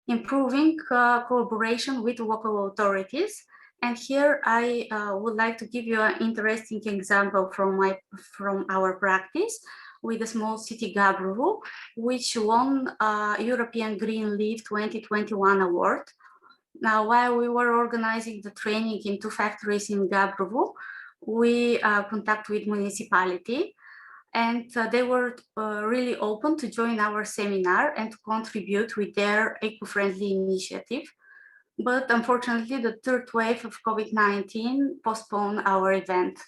improving cooperation with local authorities. And here I would like to give you an interesting example from our practice with a small city Gabrovo, which won European Green Leaf 2021 award. Now, while we were organizing the training in 2 factories in Gabrovo, we contact with municipality, and they were really open to join our seminar and to contribute with their eco-friendly initiative. But unfortunately, the 3rd wave of COVID-19 postponed our event.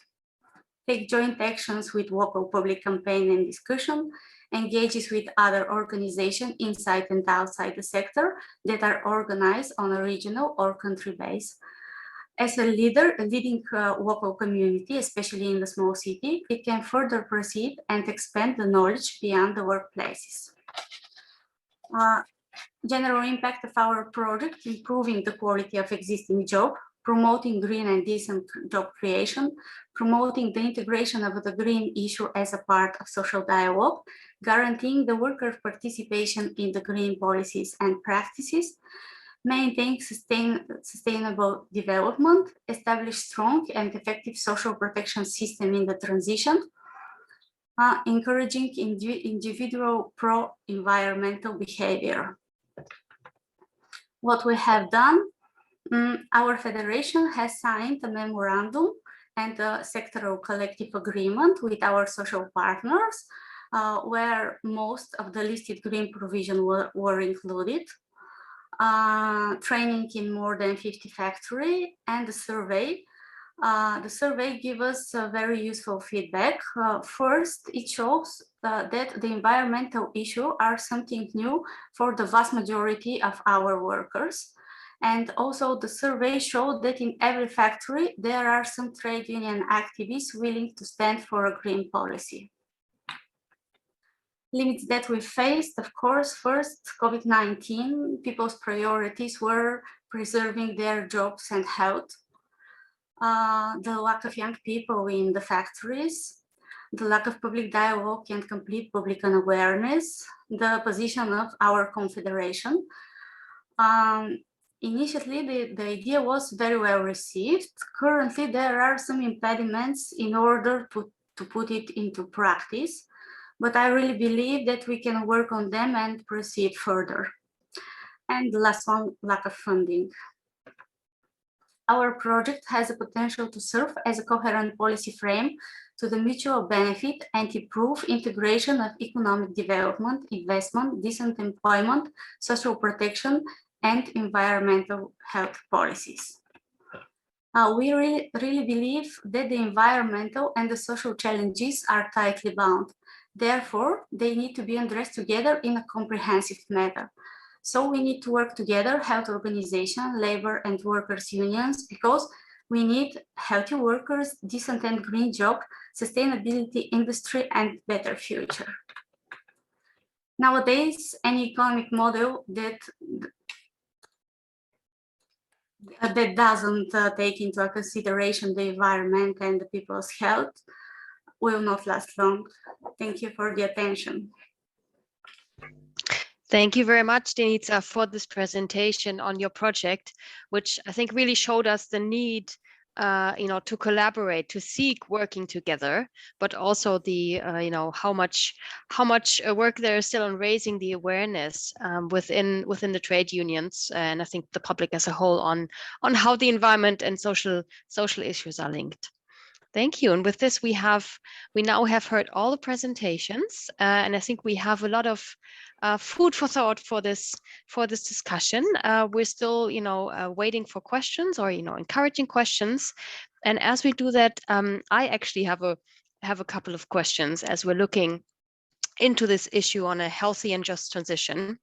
Take joint actions with local public campaign and discussion, engages with other organizations inside and outside the sector that are organized on a regional or country base. As a leader, leading local community, especially in the small city, it can further proceed and expand the knowledge beyond the workplaces. General impact of our project, improving the quality of existing job, promoting green and decent job creation, promoting the integration of the green issue as a part of social dialogue, guaranteeing the worker participation in the green policies and practices, maintain sustainable development, establish strong and effective social protection system in the transition, encouraging individual pro-environmental behavior. What we have done, our federation has signed a memorandum and a sectoral collective agreement with our social partners, where most of the listed green provisions were included. Training in more than 50 factories and the survey. The survey gives us very useful feedback. First, it shows that the environmental issues are something new for the vast majority of our workers. And also the survey showed that in every factory, there are some trade union activists willing to stand for a green policy. Limits that we faced, of course, first, COVID-19, people's priorities were preserving their jobs and health. The lack of young people in the factories, the lack of public dialogue and complete public awareness, the position of our confederation. Initially, the idea was very well received. Currently, there are some impediments in order to put it into practice, but I really believe that we can work on them and proceed further. And the last one, lack of funding. Our project has a potential to serve as a coherent policy frame to the mutual benefit and improve integration of economic development, investment, decent employment, social protection, and environmental health policies. We really believe that the environmental and the social challenges are tightly bound. Therefore, they need to be addressed together in a comprehensive manner. So we need to work together, health organization, labor and workers unions, because we need healthy workers, decent and green job, sustainability industry, and better future. Nowadays, any economic model that doesn't take into consideration the environment and the people's health will not last long. Thank you for the attention. Thank you very much, Denitsa, for this presentation on your project, which I think really showed us the need to collaborate, to seek working together, but also the, how much work there is still on raising the awareness within the trade unions, and I think the public as a whole on how the environment and social issues are linked. Thank you. And with this, we now have heard all the presentations, and I think we have a lot of food for thought for this discussion. We're still, waiting for questions or encouraging questions. And as we do that, I actually have a couple of questions as we're looking into this issue on a healthy and just transition.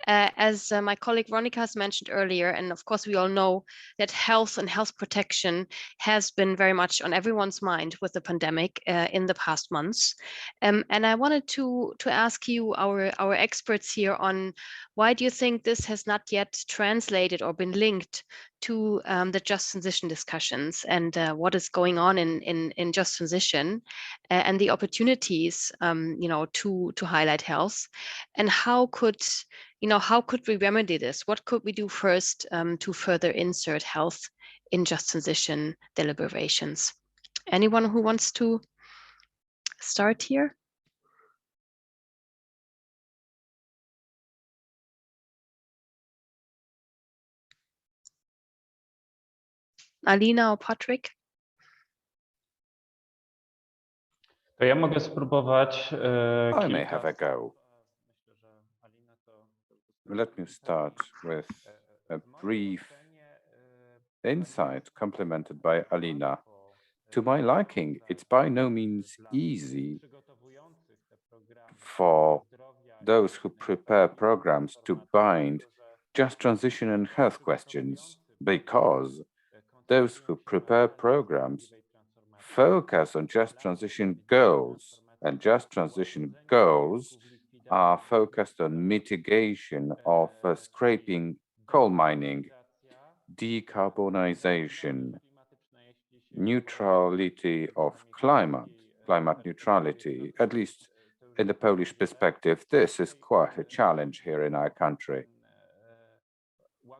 As my colleague Veronika has mentioned earlier, and of course we all know that health and health protection has been very much on everyone's mind with the pandemic in the past months. And I wanted to ask you, our experts here, on why do you think this has not yet translated or been linked to the just transition discussions, and what is going on in just transition and the opportunities, to highlight health, and how could we remedy this? What could we do first to further insert health in just transition deliberations? Anyone who wants to start here? Alina or Patryk? To ja mogę spróbować. I may have a go. Let me start with a brief insight complemented by Alina. To my liking, it's by no means easy for those who prepare programs to bind just transition and health questions, because those who prepare programs focus on just transition goals, and just transition goals are focused on mitigation of scraping coal mining, decarbonization, neutrality of climate neutrality. At least in the Polish perspective, this is quite a challenge here in our country.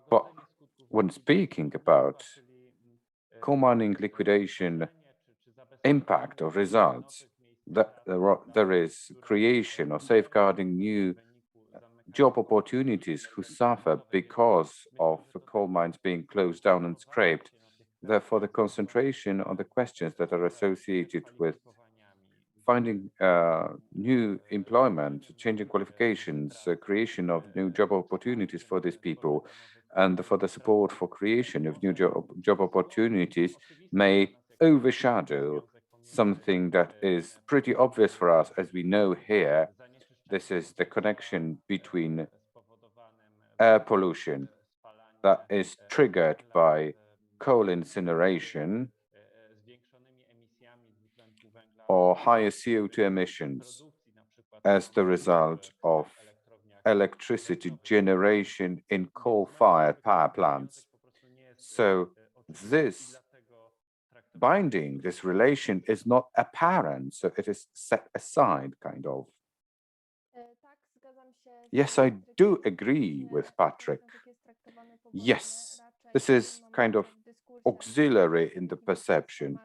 But when speaking about coal mining liquidation impact or results, that there is creation or safeguarding new job opportunities who suffer because of the coal mines being closed down and scraped. Therefore, the concentration on the questions that are associated with finding new employment, changing qualifications, creation of new job opportunities for these people, and for the support for creation of new job opportunities may overshadow something that is pretty obvious for us, as we know here. This is the connection between air pollution that is triggered by coal incineration or higher CO2 emissions as the result of electricity generation in coal-fired power plants. So this binding, this relation is not apparent, so it is set aside, kind of. Yes, I do agree with Patryk. Yes, this is kind of auxiliary in the perception.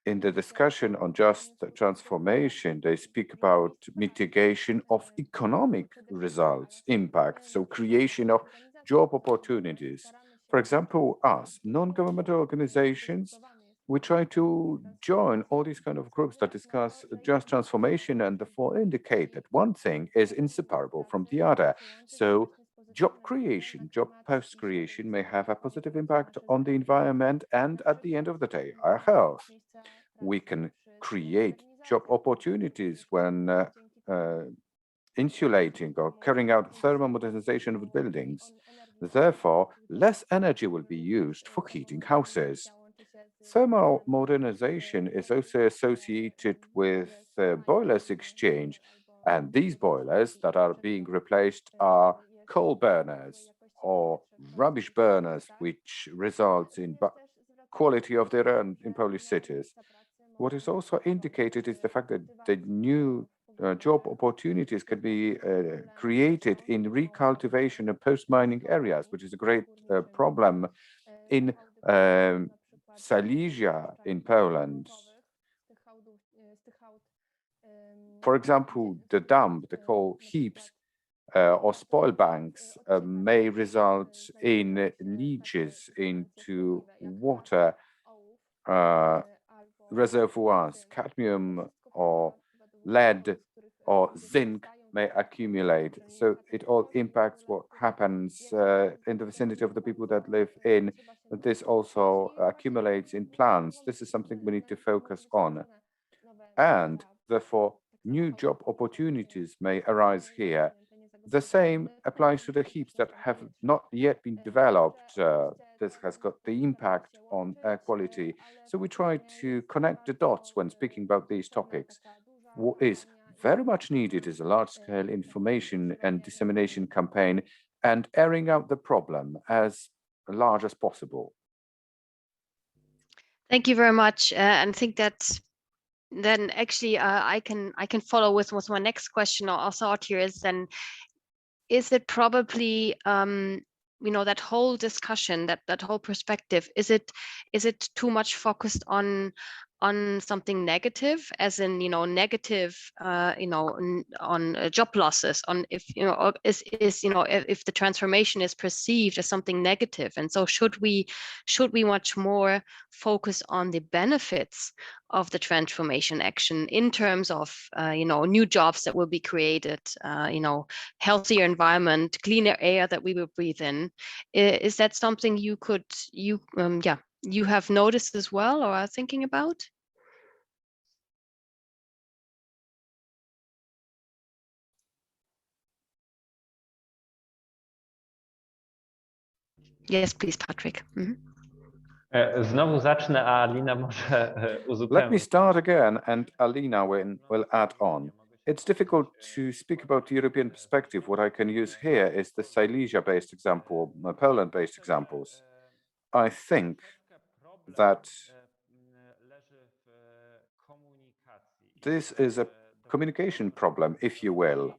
In the discussion on just transformation, they speak about mitigation of economic results, impact, so creation of job opportunities. For example, us, non-governmental organizations, we try to join all these kind of groups that discuss just transformation and therefore indicate that one thing is inseparable from the other. So job creation, job post-creation may have a positive impact on the environment and, at the end of the day, our health. We can create job opportunities when insulating or carrying out thermal modernization of buildings. Therefore, less energy will be used for heating houses. Thermal modernization is also associated with boilers exchange, and these boilers that are being replaced are coal burners or rubbish burners, which results in quality of the air in Polish cities. What is also indicated is the fact that the new job opportunities can be created in recultivation and post-mining areas, which is a great problem in Silesia in Poland. For example, the dump, the coal heaps or spoil banks may result in leaches into water reservoirs. Cadmium or lead or zinc may accumulate. So it all impacts what happens in the vicinity of the people that live in. This also accumulates in plants. This is something we need to focus on. And therefore, new job opportunities may arise here. The same applies to the heaps that have not yet been developed. This has got the impact on air quality. So we try to connect the dots when speaking about these topics. What is very much needed is a large-scale information and dissemination campaign and airing out the problem as large as possible. Thank you very much. And I think that's then actually I can follow with my next question or thought here is then, is it probably that whole discussion, that whole perspective, is it too much focused on something negative, as in negative on job losses, on if if the transformation is perceived as something negative, and so should we much more focus on the benefits of the transformation action in terms of new jobs that will be created, healthier environment, cleaner air that we will breathe in? Is that something you have noticed as well or are thinking about? Yes, please, Patryk. Znowu zacznę, a Alina może uzupełni. Let me start again, and Alina will add on. It's difficult to speak about the European perspective. What I can use here is the Silesia-based example, Poland-based examples. I think that this is a communication problem, if you will,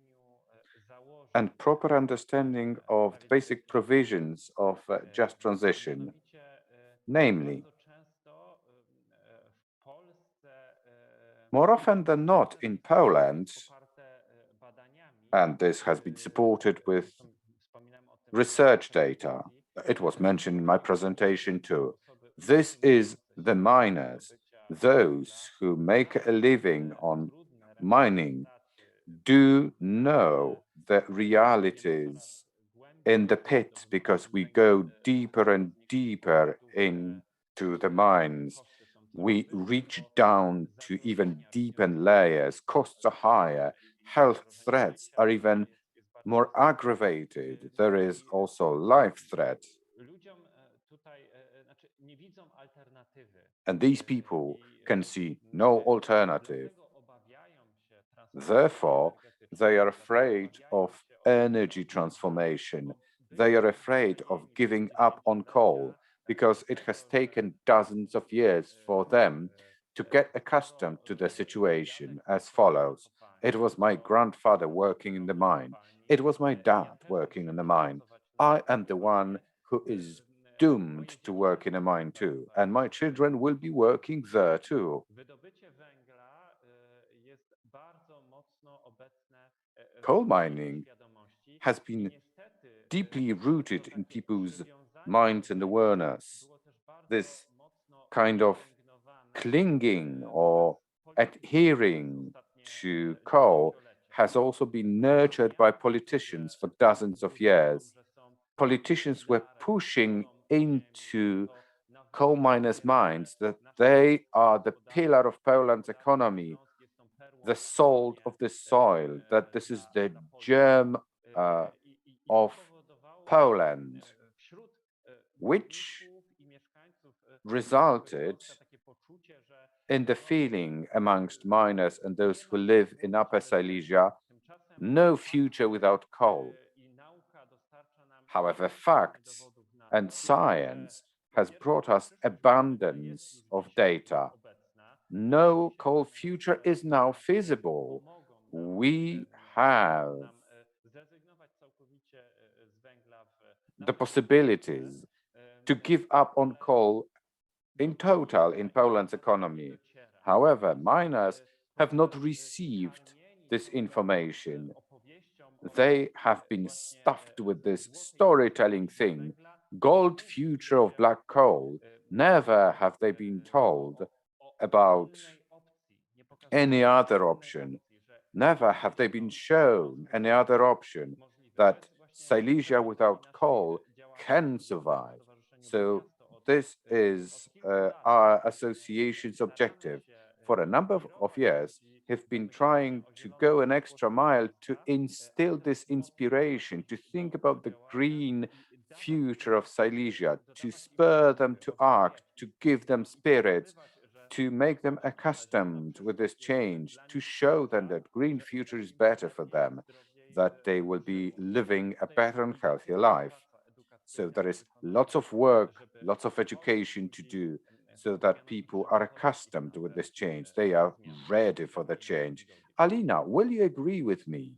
and proper understanding of the basic provisions of just transition. Namely, more often than not in Poland, and this has been supported with research data, it was mentioned in my presentation too, this is the miners, those who make a living on mining, do know the realities in the pit, because we go deeper and deeper into the mines. We reach down to even deepen layers, costs are higher, health threats are even more aggravated. There is also life threat. And these people can see no alternative. Therefore, they are afraid of energy transformation. They are afraid of giving up on coal because it has taken dozens of years for them to get accustomed to the situation as follows. It was my grandfather working in the mine. It was my dad working in the mine. I am the one who is doomed to work in a mine too, and my children will be working there too. Coal mining has been deeply rooted in people's minds and awareness. This kind of clinging or adhering to coal has also been nurtured by politicians for dozens of years. Politicians were pushing into coal miners' minds that they are the pillar of Poland's economy, the salt of the soil, that this is the germ of Poland, which resulted in the feeling amongst miners and those who live in Upper Silesia, no future without coal. However, facts and science has brought us abundance of data. No coal future is now feasible. we have the possibilities to give up on coal in total in Poland's economy. However, miners have not received this information. They have been stuffed with this storytelling thing, gold future of black coal. Never have they been told about any other option. Never have they been shown any other option, that Silesia without coal can survive. So this is our association's objective. For a number of years, have been trying to go an extra mile to instill this inspiration, to think about the green future of Silesia, to spur them to act, to give them spirits, to make them accustomed with this change, to show them that green future is better for them, that they will be living a better and healthier life. So there is lots of work, lots of education to do, so that people are accustomed with this change. They are ready for the change. Alina, will you agree with me?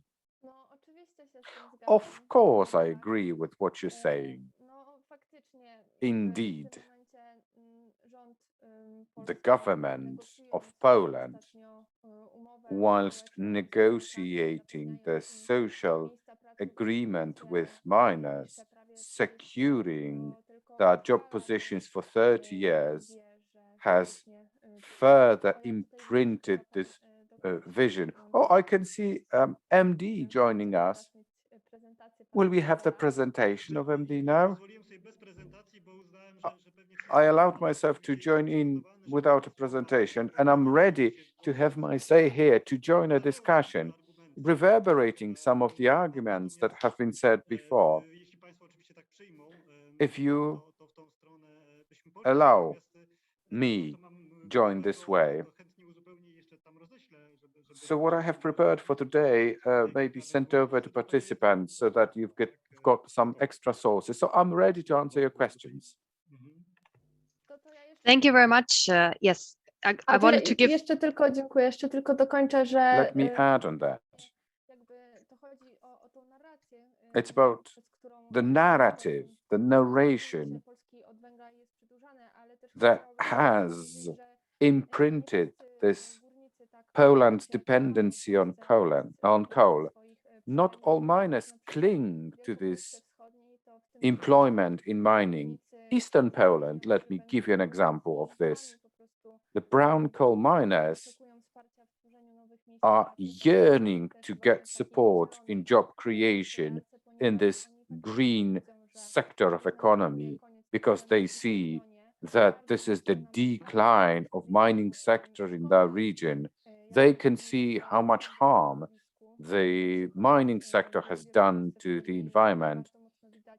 Of course, I agree with what you're saying. Indeed, the government of Poland, whilst negotiating the social agreement with miners, securing their job positions for 30 years, has further imprinted this vision. Oh, I can see MD joining us. Will we have the presentation of MD now? I allowed myself to join in without a presentation, and I'm ready to have my say here, to join a discussion, reverberating some of the arguments that have been said before. If you allow me join this way. So what I have prepared for today may be sent over to participants so that you've got some extra sources. So I'm ready to answer your questions. Thank you very much. Yes, I wanted to give... Jeszcze tylko dokończę, że... Let me add on that. It's about the narrative, the narration that has imprinted this Poland's dependency on coal. Not all miners cling to this employment in mining. Eastern Poland, let me give you an example of this. The brown coal miners are yearning to get support in job creation in this green sector of economy, because they see that this is the decline of mining sector in their region. They can see how much harm the mining sector has done to the environment.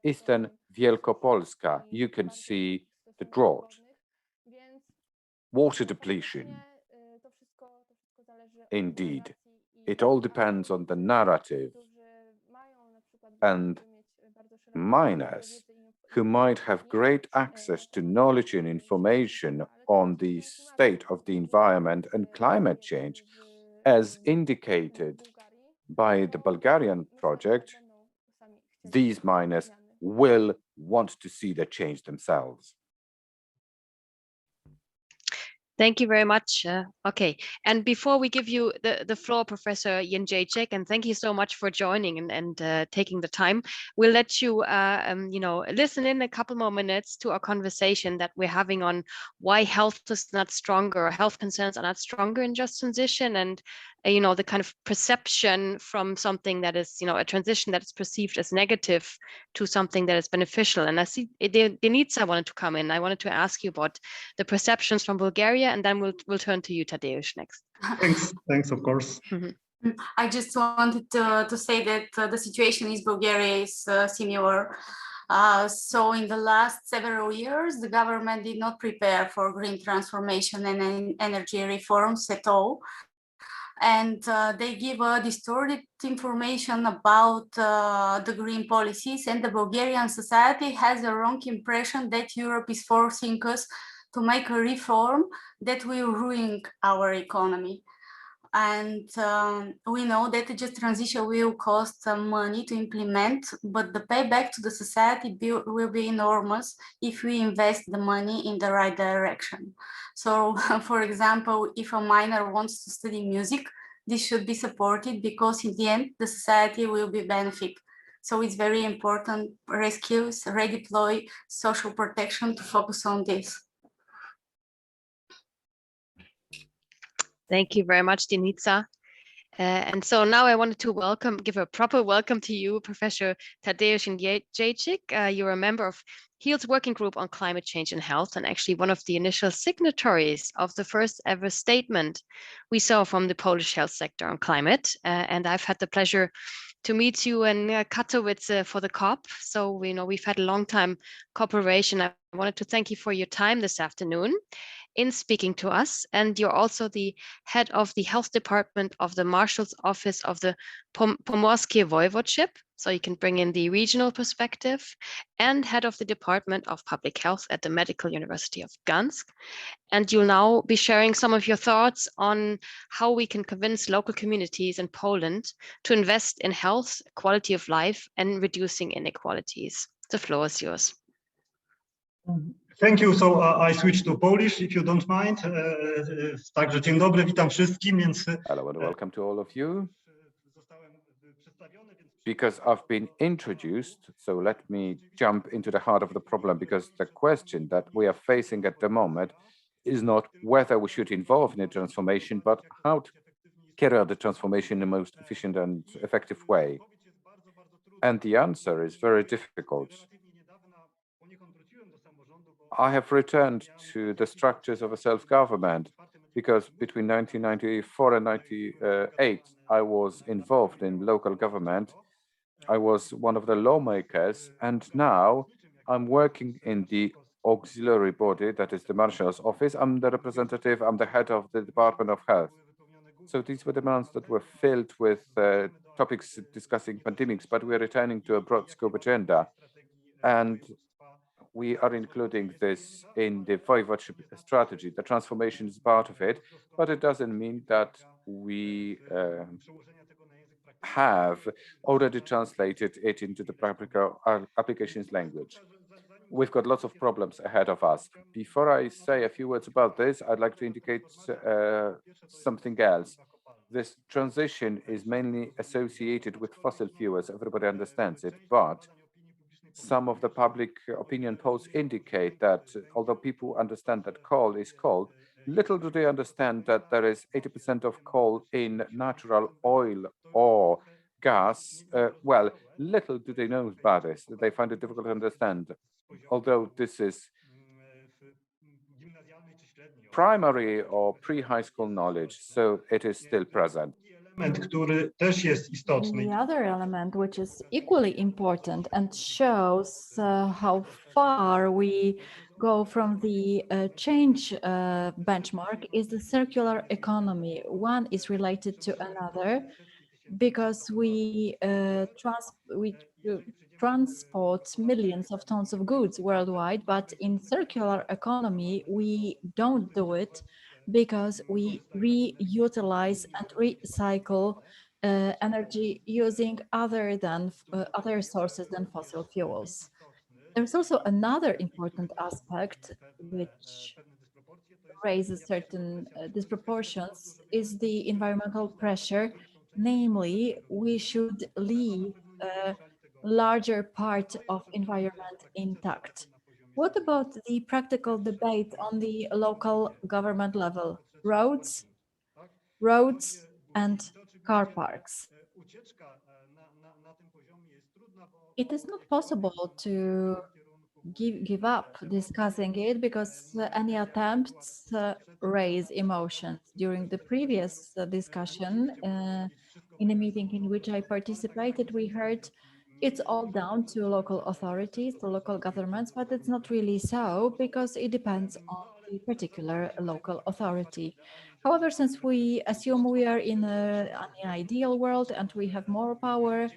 Eastern Wielkopolska, you can see the drought, water depletion. Indeed, it all depends on the narrative, and miners who might have great access to knowledge and information on the state of the environment and climate change, as indicated by the Bulgarian project, these miners will want to see the change themselves. Thank you very much. Okay, and before we give you the floor, Professor Jędrzejczyk, and thank you so much for joining and taking the time, we'll let you, listen in a couple more minutes to our conversation that we're having on why health is not stronger, health concerns are not stronger in just transition, and the kind of perception from something that is, a transition that is perceived as negative to something that is beneficial. And I see Denitsa wanted to come in. I wanted to ask you about the perceptions from Bulgaria, and then we'll turn to you, Tadeusz, next. Thanks, of course. Mm-hmm. I just wanted to say that the situation in Bulgaria is similar. So in the last several years, the government did not prepare for green transformation and energy reforms at all. And they give distorted information about the green policies, and the Bulgarian society has a wrong impression that Europe is forcing us to make a reform that will ruin our economy. And we know that the just transition will cost some money to implement, but the payback to the society will be enormous if we invest the money in the right direction. So, for example, if a minor wants to study music, this should be supported because in the end, the society will be benefit. So it's very important, rescues, redeploy social protection to focus on this. Thank you very much, Denitsa. And so now I wanted to give a proper welcome to you, Professor Tadeusz Jędrzejczyk. You're a member of HEAL's working group on climate change and health, and actually one of the initial signatories of the first ever statement we saw from the Polish health sector on climate. And I've had the pleasure to meet you in Katowice for the COP. So we've had a long time cooperation. I wanted to thank you for your time this afternoon in speaking to us. And you're also the head of the health department of the Marshal's office of the Pomorskie Voivodeship. So you can bring in the regional perspective, and head of the Department of Public Health at the Medical University of Gdansk. And you'll now be sharing some of your thoughts on how we can convince local communities in Poland to invest in health, quality of life, and reducing inequalities. The floor is yours. Thank you. So I switch to Polish, if you don't mind. Także dzień dobry, witam wszystkim. Hello and welcome to all of you. Because I've been introduced, so let me jump into the heart of the problem, because the question that we are facing at the moment is not whether we should involve in a transformation, but how to carry out the transformation in the most efficient and effective way. And the answer is very difficult. I have returned to the structures of a self-government because between 1994 and 98, I was involved in local government. I was one of the lawmakers, and now I'm working in the auxiliary body, that is the Marshal's office. I'm the representative, I'm the head of the Department of Health. So these were the months that were filled with topics discussing pandemics, but we're returning to a broad scope agenda. And we are including this in the Voivodeship strategy. The transformation is part of it, but it doesn't mean that we have already translated it into the practical applications language. We've got lots of problems ahead of us. Before I say a few words about this, I'd like to indicate something else. This transition is mainly associated with fossil fuels. Everybody understands it, but some of the public opinion polls indicate that although people understand that coal is coal, little do they understand that there is 80% of coal in natural oil or gas. Well, little do they know about this. They find it difficult to understand. Although this is primary or pre-high school knowledge, so it is still present. The other element, which is equally important and shows how far we go from the change benchmark, is the circular economy. One is related to another because we transport millions of tons of goods worldwide, but in circular economy, we don't do it because we reutilize and recycle energy using other sources than fossil fuels. There's also another important aspect which raises certain disproportions is the environmental pressure. Namely, we should leave a larger part of environment intact. What about the practical debate on the local government level? Roads and car parks. It is not possible to give up discussing it because any attempts raise emotions. During the previous discussion in a meeting in which I participated, we heard it's all down to local authorities, to local governments, but it's not really so because it depends on the particular local authority. However, since we assume we are in an ideal world and we have more power,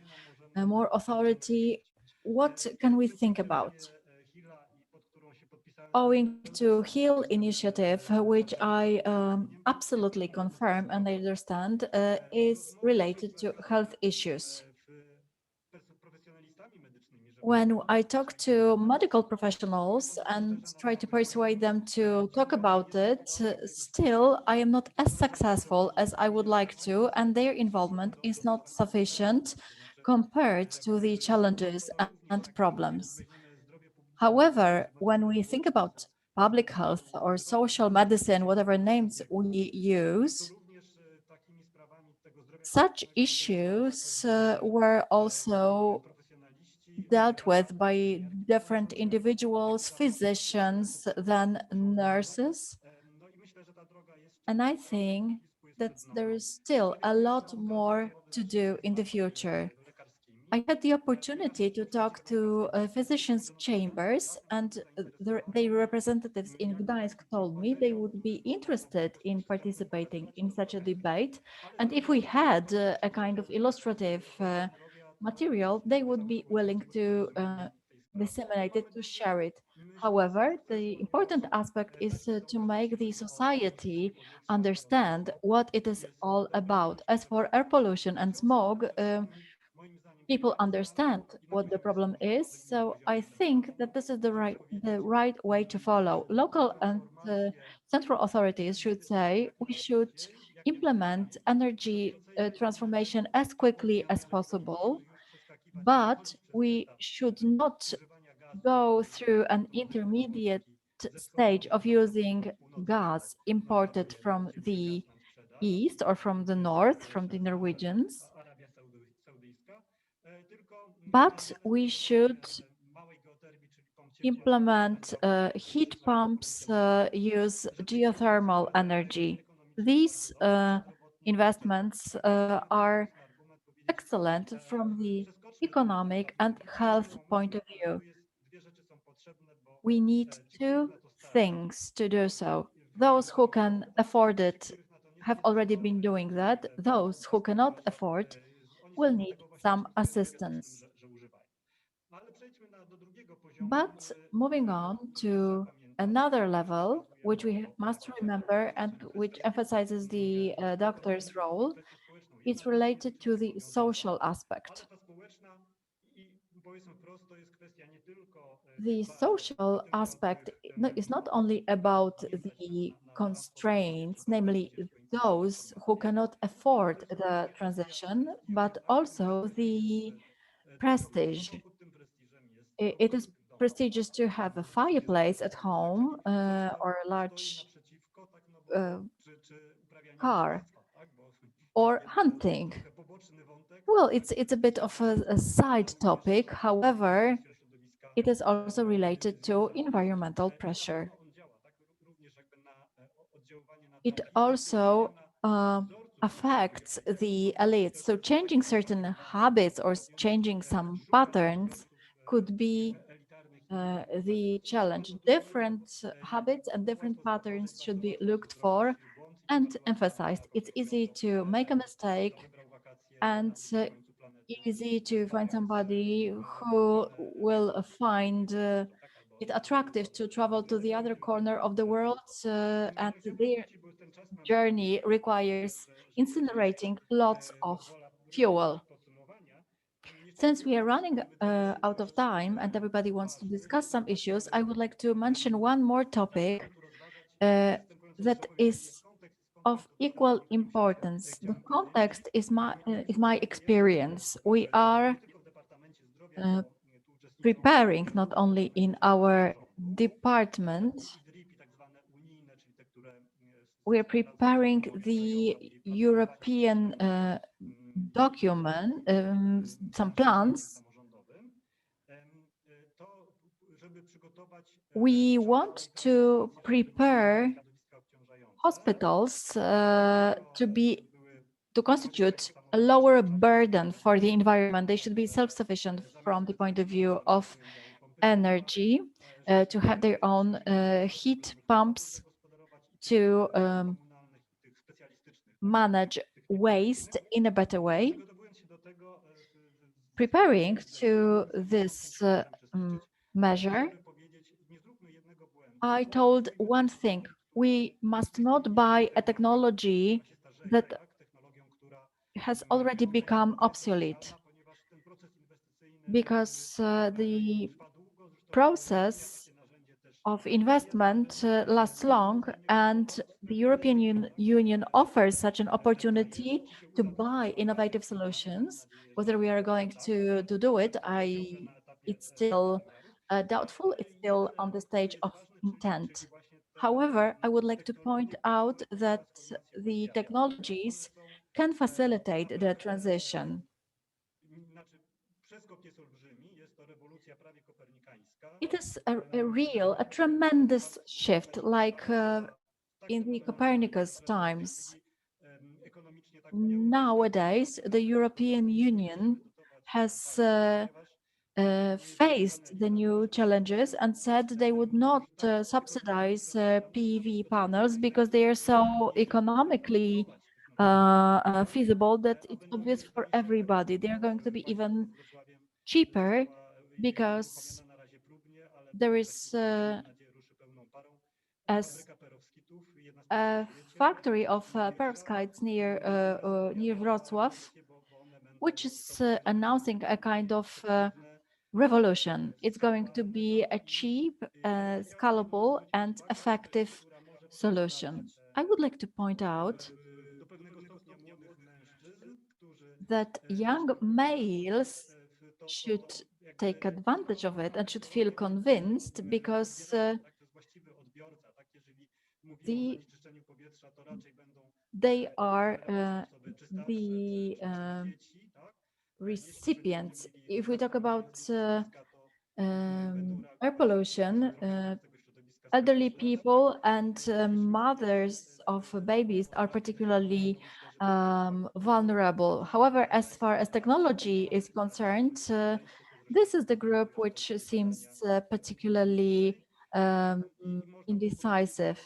more authority, what can we think about? owing to HEAL initiative, which I absolutely confirm and I understand, is related to health issues. When I talk to medical professionals and try to persuade them to talk about it, still I am not as successful as I would like to, and their involvement is not sufficient compared to the challenges and problems. However, when we think about public health or social medicine, whatever names we use, such issues were also dealt with by different individuals, physicians, than nurses. And I think that there is still a lot more to do in the future. I had the opportunity to talk to physicians' chambers, and their representatives in Gdańsk told me they would be interested in participating in such a debate. And if we had a kind of illustrative material, they would be willing to disseminate it, to share it. However, the important aspect is to make the society understand what it is all about. As for air pollution and smog, people understand what the problem is. So I think that this is the right way to follow. Local and central authorities should say we should implement energy transformation as quickly as possible, but we should not go through an intermediate stage of using gas imported from the east or from the north, from the Norwegians. But we should implement heat pumps, use geothermal energy. These investments are excellent from the economic and health point of view. We need two things to do so. Those who can afford it have already been doing that. Those who cannot afford will need some assistance. But moving on to another level, which we must remember and which emphasizes the doctor's role, is related to the social aspect. The social aspect is not only about the constraints, namely those who cannot afford the transition, but also the prestige. It is prestigious to have a fireplace at home or a large car, or hunting. Well, it's a bit of a side topic. However, it is also related to environmental pressure. It also affects the elites. So changing certain habits or changing some patterns could be the challenge. Different habits and different patterns should be looked for and emphasized. It's easy to make a mistake and easy to find somebody who will find it attractive to travel to the other corner of the world, and their journey requires incinerating lots of fuel. Since we are running out of time and everybody wants to discuss some issues, I would like to mention one more topic that is of equal importance. The context is my experience. We are preparing not only in our department, we are preparing the European document, some plans. We want to prepare hospitals to constitute a lower burden for the environment. They should be self-sufficient from the point of view of energy, to have their own heat pumps, to manage waste in a better way. Preparing to this measure, I told one thing: we must not buy a technology that has already become obsolete, because the process of investment lasts long, and the European Union offers such an opportunity to buy innovative solutions. Whether we are going to do it, it's still doubtful. It's still on the stage of intent. However, I would like to point out that the technologies can facilitate the transition. It is a tremendous shift, like in the Copernicus times. Nowadays, the European Union has faced the new challenges and said they would not subsidize PV panels because they are so economically feasible that it's obvious for everybody. They are going to be even cheaper because there is a factory of perovskites near Wrocław, which is announcing a kind of revolution. It's going to be a cheap, scalable, and effective solution. I would like to point out that young males should take advantage of it and should feel convinced, because they are the recipients. If we talk about air pollution, elderly people and mothers of babies are particularly vulnerable. However, as far as technology is concerned, this is the group which seems particularly indecisive.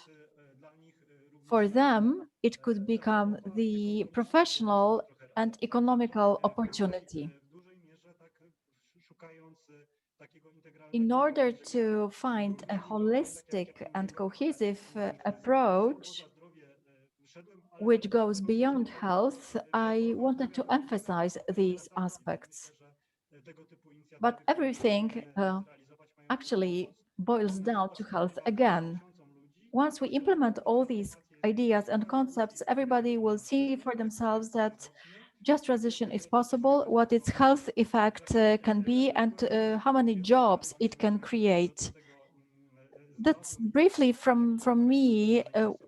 For them, it could become the professional and economical opportunity. In order to find a holistic and cohesive approach which goes beyond health, I wanted to emphasize these aspects. But everything actually boils down to health again. Once we implement all these ideas and concepts, everybody will see for themselves that just transition is possible, what its health effect can be, and how many jobs it can create. That's briefly from me.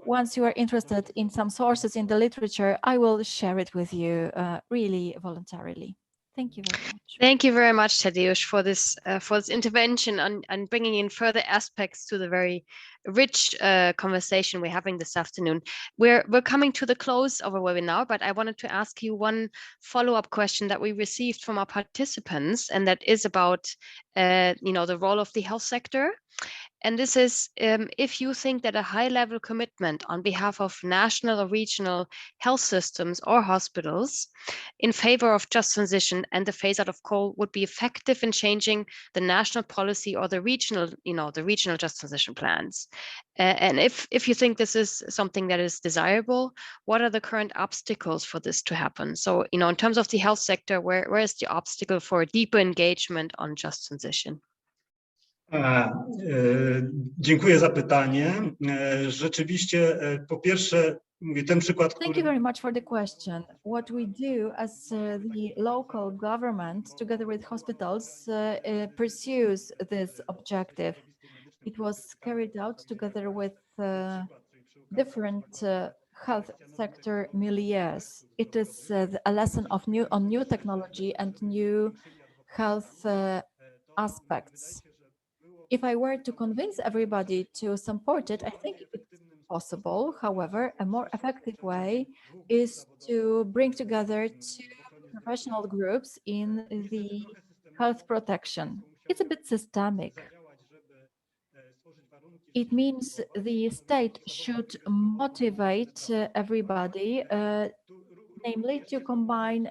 Once you are interested in some sources in the literature, I will share it with you really voluntarily. Thank you very much. Thank you very much, Tadeusz, for this intervention and bringing in further aspects to the very rich conversation we're having this afternoon. We're coming to the close of our webinar, but I wanted to ask you one follow-up question that we received from our participants, and that is about the role of the health sector. And this is if you think that a high-level commitment on behalf of national or regional health systems or hospitals in favor of just transition and the phase out of coal would be effective in changing the national policy or the regional just transition plans. And if you think this is something that is desirable, what are the current obstacles for this to happen? So, in terms of the health sector, where is the obstacle for deeper engagement on just transition? Dziękuję za pytanie. Rzeczywiście, po pierwsze, mówię, ten przykład, Thank you very much for the question. What we do as the local government, together with hospitals, pursues this objective. It was carried out together with different health sector milieus. It is a lesson on new technology and new health aspects. If I were to convince everybody to support it, I think it's possible. However, a more effective way is to bring together two professional groups in the health protection. It's a bit systemic. It means the state should motivate everybody, namely to combine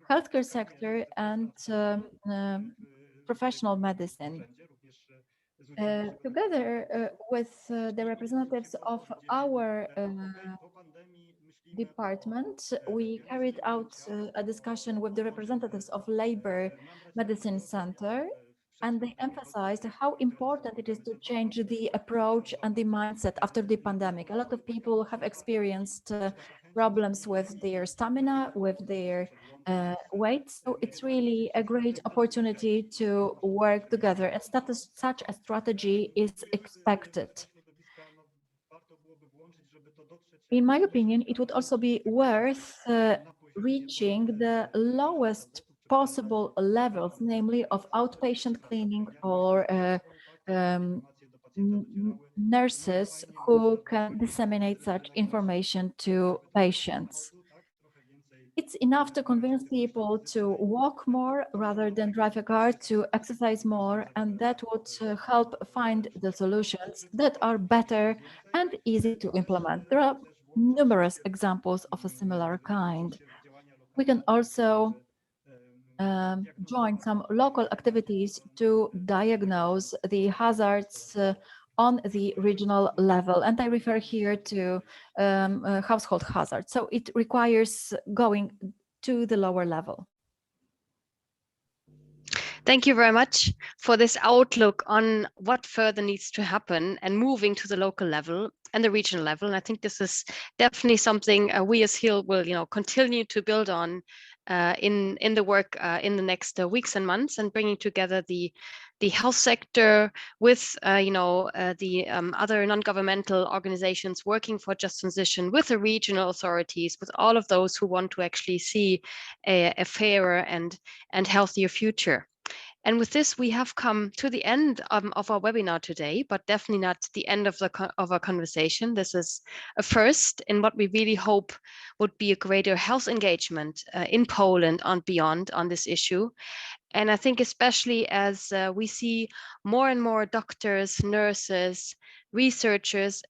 healthcare sector and professional medicine. Together with the representatives of our department, we carried out a discussion with the representatives of Labor Medicine Center, and they emphasized how important it is to change the approach and the mindset after the pandemic. A lot of people have experienced problems with their stamina, with their weight. So it's really a great opportunity to work together. And such a strategy is expected. In my opinion, it would also be worth reaching the lowest possible levels, namely of outpatient cleaning or nurses who can disseminate such information to patients. It's enough to convince people to walk more rather than drive a car, to exercise more, and that would help find the solutions that are better and easy to implement. There are numerous examples of a similar kind. We can also join some local activities to diagnose the hazards on the regional level. And I refer here to household hazards. So it requires going to the lower level. Thank you very much for this outlook on what further needs to happen and moving to the local level and the regional level. And I think this is definitely something we as HEAL will, continue to build on in the work in the next weeks and months, and bringing together the health sector with the other non-governmental organizations working for just transition, with the regional authorities, with all of those who want to actually see a fairer and healthier future. And with this, we have come to the end of our webinar today, but definitely not the end of our conversation. This is a first in what we really hope would be a greater health engagement in Poland and beyond on this issue. And I think especially as we see more and more doctors, nurses, researchers,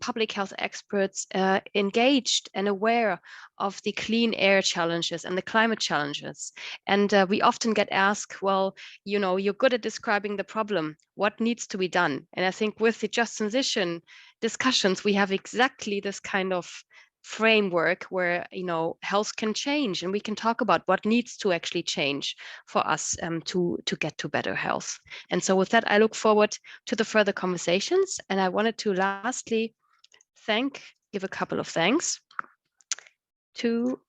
public health experts engaged and aware of the clean air challenges and the climate challenges. And we often get asked, well, you're good at describing the problem. What needs to be done? And I think with the Just Transition discussions, we have exactly this kind of framework where health can change, and we can talk about what needs to actually change for us to get to better health. And so with that, I look forward to the further conversations. And I wanted to lastly give a couple of thanks to,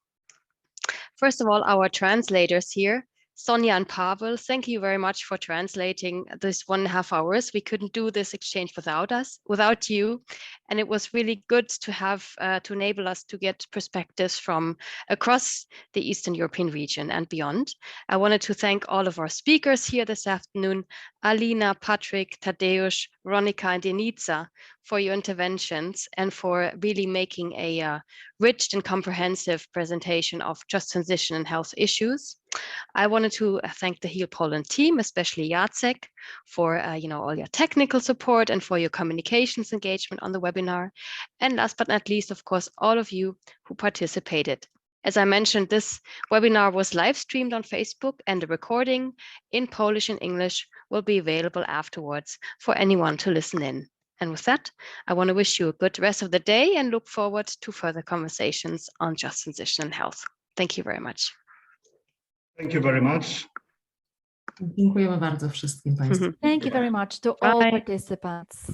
first of all, our translators here, Sonia and Pavel. Thank you very much for translating this 1.5 hours. We couldn't do this exchange without you. And it was really good to have to enable us to get perspectives from across the Eastern European region and beyond. I wanted to thank all of our speakers here this afternoon, Alina, Patryk, Tadeusz, Weronika, and Denitsa, for your interventions and for really making a rich and comprehensive presentation of just transition and health issues. I wanted to thank the HEAL Poland team, especially Jacek, for all your technical support and for your communications engagement on the webinar. And last but not least, of course, all of you who participated. As I mentioned, this webinar was live streamed on Facebook, and the recording in Polish and English will be available afterwards for anyone to listen in. And with that, I want to wish you a good rest of the day and look forward to further conversations on just transition and health. Thank you very much. Thank you very much. Dziękujemy bardzo wszystkim Państwu. Thank you very much to all participants.